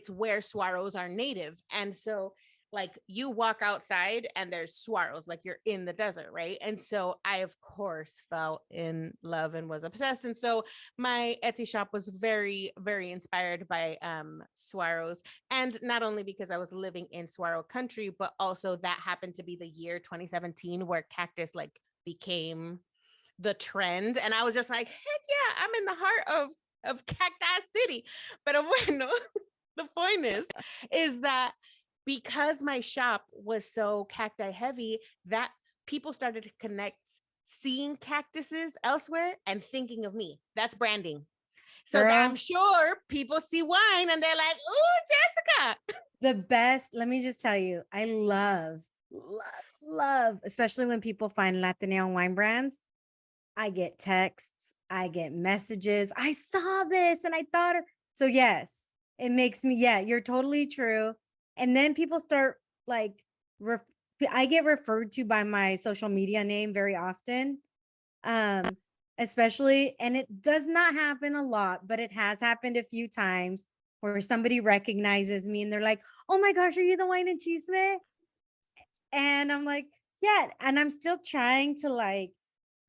S2: where saguaros are native. And so like you walk outside and there's saguaros, like you're in the desert, right? And so I of course fell in love and was obsessed. And so my Etsy shop was very, very inspired by saguaros. And not only because I was living in saguaro country, but also that happened to be the year 2017 where cactus like became the trend. And I was just like, heck yeah, I'm in the heart of Cacti City. But bueno, the point is that because my shop was so cacti heavy, that people started to connect seeing cactuses elsewhere and thinking of me. That's branding. So
S1: Girl,
S2: I'm sure people see wine and they're like, "Ooh, Jessica."
S1: the best, let me just tell you, I love, especially when people find Latinx wine brands. I get texts, I get messages. I saw this and I thought, so yes, it makes me, yeah, you're totally true. And then people start like, I get referred to by my social media name very often. Um, especially, and it does not happen a lot, but it has happened a few times where somebody recognizes me and they're like, "Oh my gosh, are you the wine and Chisme?" And I'm like, "Yeah." And I'm still trying to like,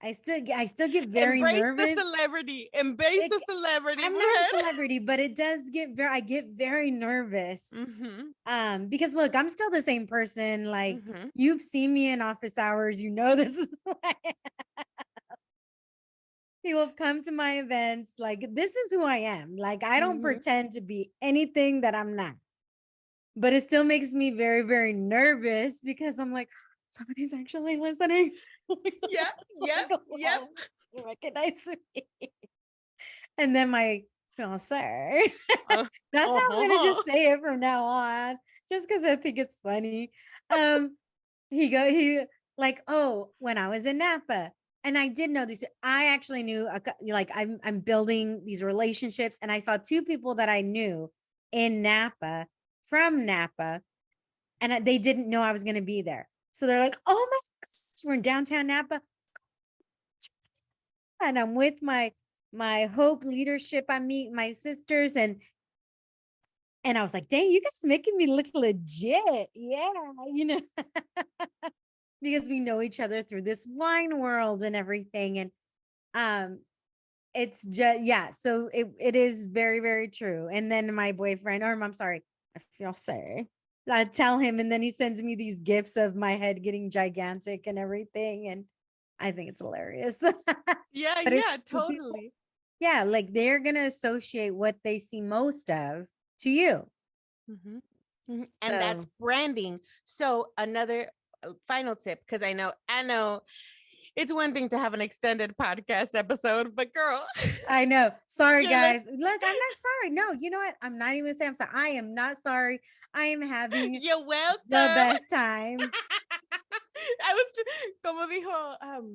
S1: I still get very
S2: Embrace the
S1: nervous.
S2: celebrity. Embrace
S1: It,
S2: the celebrity.
S1: I'm
S2: Go
S1: not a
S2: ahead.
S1: celebrity, but it does get I get very nervous.
S2: Mm-hmm.
S1: Because look, I'm still the same person. Like,
S2: Mm-hmm.
S1: you've seen me in office hours, you know this is who I am. People have come to my events. Like, this is who I am. Like, I don't
S2: Mm-hmm.
S1: pretend to be anything that I'm not. But it still makes me very, very nervous because I'm like, somebody's actually listening.
S2: Yep. Yep.
S1: Like,
S2: Yep.
S1: wow, you recognize me. And then my fiance,
S2: Uh,
S1: that's how I'm gonna
S2: uh-huh.
S1: just say it from now on, just because I think it's funny. Um, he like, oh, when I was in Napa, and I did know this. I actually knew like I'm building these relationships, and I saw two people that I knew in Napa from Napa, and they didn't know I was gonna be there. So they're like, "Oh my gosh, we're in downtown Napa," and I'm with my Hope leadership. I meet my sisters, and I was like, "Dang, you guys making me look legit." Yeah, you know, because we know each other through this wine world and everything. And um, it's just, yeah, so it is very, very true. And then my boyfriend, or I'm sorry, I feel sorry. I tell him, and then he sends me these gifts of my head getting gigantic and everything. And I think it's hilarious.
S2: Yeah,
S1: But it's
S2: yeah,
S1: true. People,
S2: totally.
S1: yeah, like they're gonna associate what they see most of to you.
S2: Mhm. Mhm. And that's
S1: So
S2: branding. So another final tip, because I know it's one thing to have an extended podcast episode, but girl,
S1: I know. Sorry,
S2: you're like,
S1: guys. Look, I'm not sorry. No, you know what? I'm not even saying I'm sorry. I am not sorry. I am having
S2: you're
S1: the
S2: welcome.
S1: best time.
S2: I was como dijo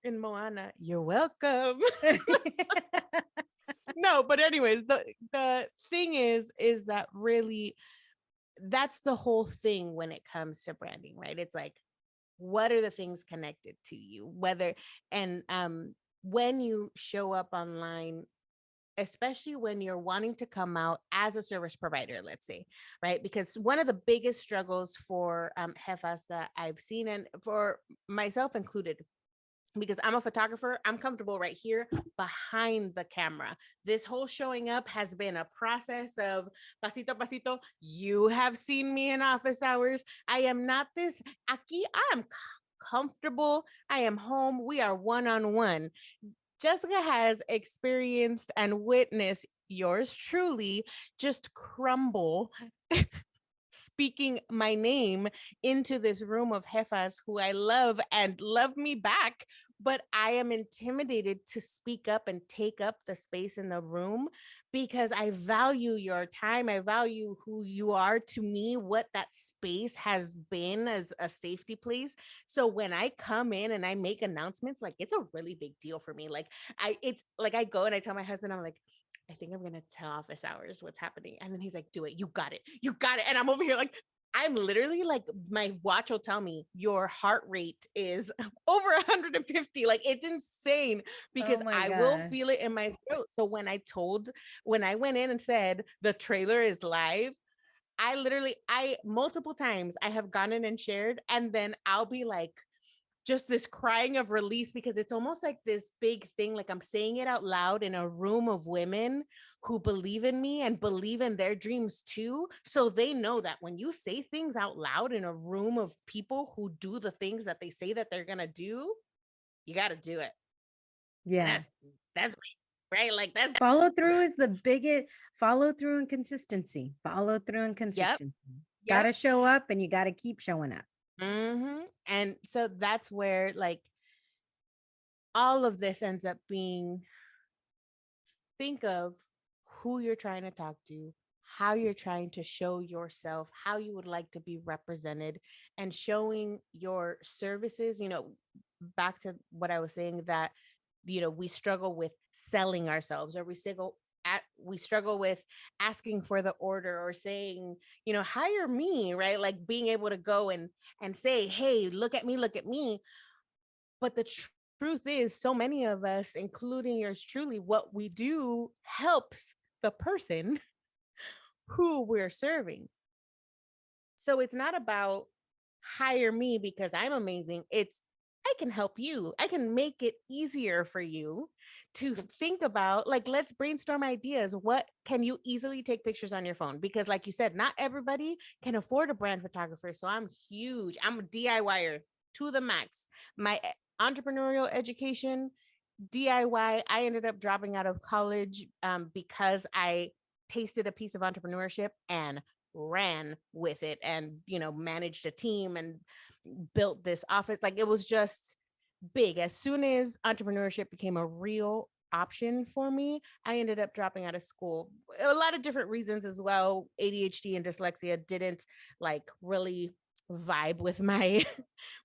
S2: in Moana, you're welcome. No, but anyways, the thing is that really that's the whole thing when it comes to branding, right? It's like, what are the things connected to you? Whether and when you show up online, especially when you're wanting to come out as a service provider, let's say, right? Because one of the biggest struggles for jefas that I've seen, and for myself included, because I'm a photographer, I'm comfortable right here behind the camera. This whole showing up has been a process of pasito a pasito. You have seen me in office hours. I am not this aquí. I am comfortable. I am home. We are one-on-one. Jessica has experienced and witnessed yours truly just crumble speaking my name into this room of jefas who I love and love me back, but I am intimidated to speak up and take up the space in the room because I value your time. I value who you are to me, what that space has been as a safety place. So when I come in and I make announcements, like it's a really big deal for me. Like it's like I go and I tell my husband, I'm like, I think I'm gonna tell office hours what's happening. And then he's like, do it. You got it. You got it. And I'm over here like, I'm literally like, my watch will tell me your heart rate is over 150. Like it's insane
S1: Oh
S2: because
S1: my
S2: I will
S1: gosh.
S2: feel it in my throat. So when I went in and said the trailer is live, I multiple times I have gone in and shared, and then I'll be like, just this crying of release because it's almost like this big thing. Like I'm saying it out loud in a room of women who believe in me and believe in their dreams too. So they know that when you say things out loud in a room of people who do the things that they say that they're going to do, you got to do it. And
S1: Yeah.
S2: that's right. Like that's,
S1: Follow through is the biggest. Follow through and consistency. Follow through and
S2: yep.
S1: consistency. Got
S2: Yep.
S1: to show up and you got to keep showing up.
S2: And so that's where like all of this ends up being, think of who you're trying to talk to, how you're trying to show yourself, how you would like to be represented, and showing your services. Back to what I was saying, that we struggle with selling ourselves, or we struggle with asking for the order, or saying, hire me, right? Like being able to go and say, hey, look at me, but the truth is, so many of us, including yours truly, what we do helps the person who we're serving. So it's not about hire me because I'm amazing. It's I can help you. I can make it easier for you to think about, like, let's brainstorm ideas. What can you easily take pictures on your phone? Because, like you said, not everybody can afford a brand photographer. So I'm huge. I'm a DIYer to the max. My entrepreneurial education, DIY, I ended up dropping out of college because I tasted a piece of entrepreneurship and ran with it and, managed a team and built this office. Like, it was just big. As soon as entrepreneurship became a real option for me, I ended up dropping out of school. A lot of different reasons as well. ADHD and dyslexia didn't like really vibe with my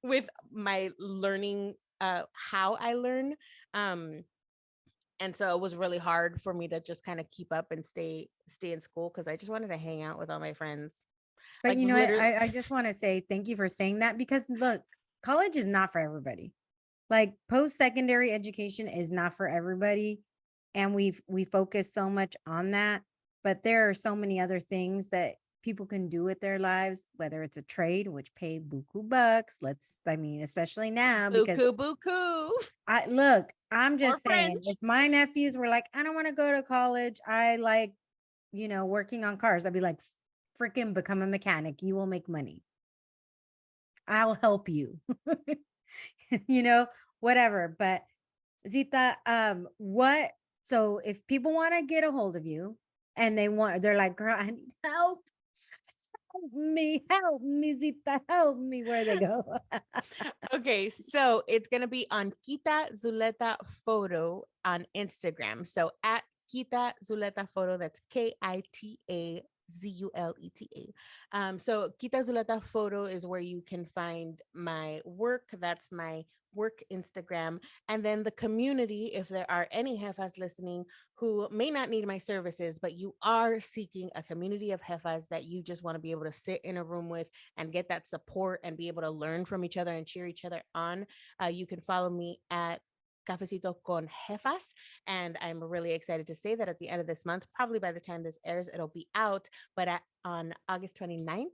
S2: with my learning, how I learn. Um and so it was really hard for me to just kind of keep up and stay in school because I just wanted to hang out with all my friends.
S1: But
S2: Like,
S1: you know what?
S2: literally.
S1: I just want to say thank you for saying that, because look, college is not for everybody. Like, post-secondary education is not for everybody. And we focus so much on that, but there are so many other things that people can do with their lives, whether it's a trade, which pay buku bucks. Especially now, because
S2: Buku buku
S1: I'm
S2: or
S1: just saying, if
S2: French.
S1: my nephews were like, I don't want to go to college, I like, working on cars, I'd be like, freaking become a mechanic. You will make money. I'll help you. Whatever. But Zita, so if people want to get a hold of you and they're like, girl, I need help. Help me, Zita, help me. Where they go?
S2: Okay, so it's gonna be on Kita Zuleta Photo on Instagram. So at Kita Zuleta Photo, that's KITA Zuleta. So Kita Zuleta Photo is where you can find my work. That's my work Instagram. And then the community, if there are any jefas listening who may not need my services, but you are seeking a community of jefas that you just want to be able to sit in a room with and get that support and be able to learn from each other and cheer each other on, you can follow me at Cafecito Con Jefas. And I'm really excited to say that at the end of this month, probably by the time this airs, it'll be out. But on August 29th,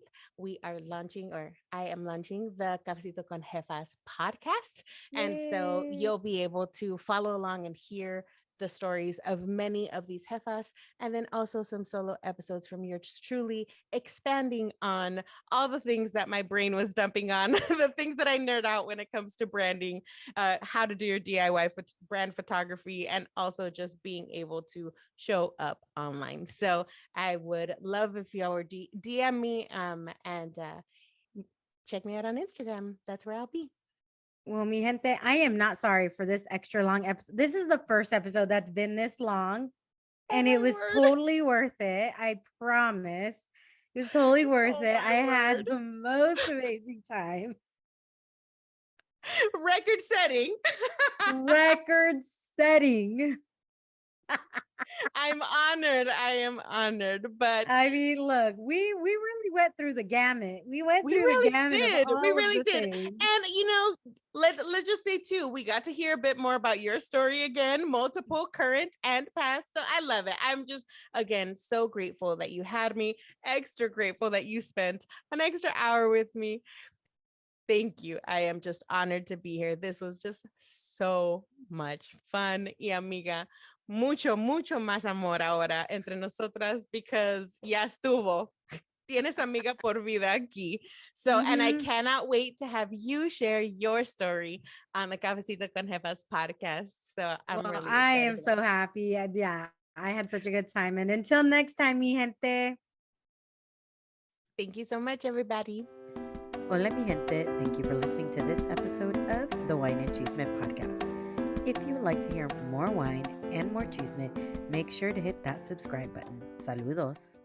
S2: I am launching the Cafecito Con Jefas podcast. And so
S1: Yay.
S2: you'll be able to follow along and hear the stories of many of these jefas, and then also some solo episodes from yours truly, expanding on all the things that my brain was dumping on, the things that I nerd out when it comes to branding, how to do your DIY brand photography, and also just being able to show up online. So I would love if y'all were DM me and check me out on Instagram. That's where I'll be.
S1: Well, mi gente, I am not sorry for this extra long episode. This is the first episode that's been this long, and
S2: Oh
S1: it
S2: my
S1: was
S2: word.
S1: totally worth it. I promise. It was totally worth
S2: Oh
S1: it.
S2: my
S1: I had
S2: word.
S1: the most amazing time.
S2: Record setting.
S1: Record setting.
S2: I'm honored. I am honored. But
S1: I mean, look, we really went through the gamut. We went
S2: we
S1: through the
S2: really
S1: gamut of
S2: did. We
S1: all of
S2: really
S1: the
S2: did.
S1: things.
S2: And let's just say too, we got to hear a bit more about your story again, multiple current and past. So I love it. I'm just again so grateful that you had me, extra grateful that you spent an extra hour with me. Thank you. I am just honored to be here. This was just so much fun. Y amiga, mucho, mucho más amor ahora entre nosotras because ya estuvo. Tienes amiga por vida aquí. So, and I cannot wait to have you share your story on the Cafecito con Jefas podcast. So I'm really excited.
S1: I am so happy. Yeah, I had such a good time. And until next time, mi gente.
S2: Thank you so much, everybody.
S1: Hola, mi gente. Thank you for listening to this episode of the Wine and Chisme podcast. If you would like to hear more wine and more chisme, make sure to hit that subscribe button. Saludos.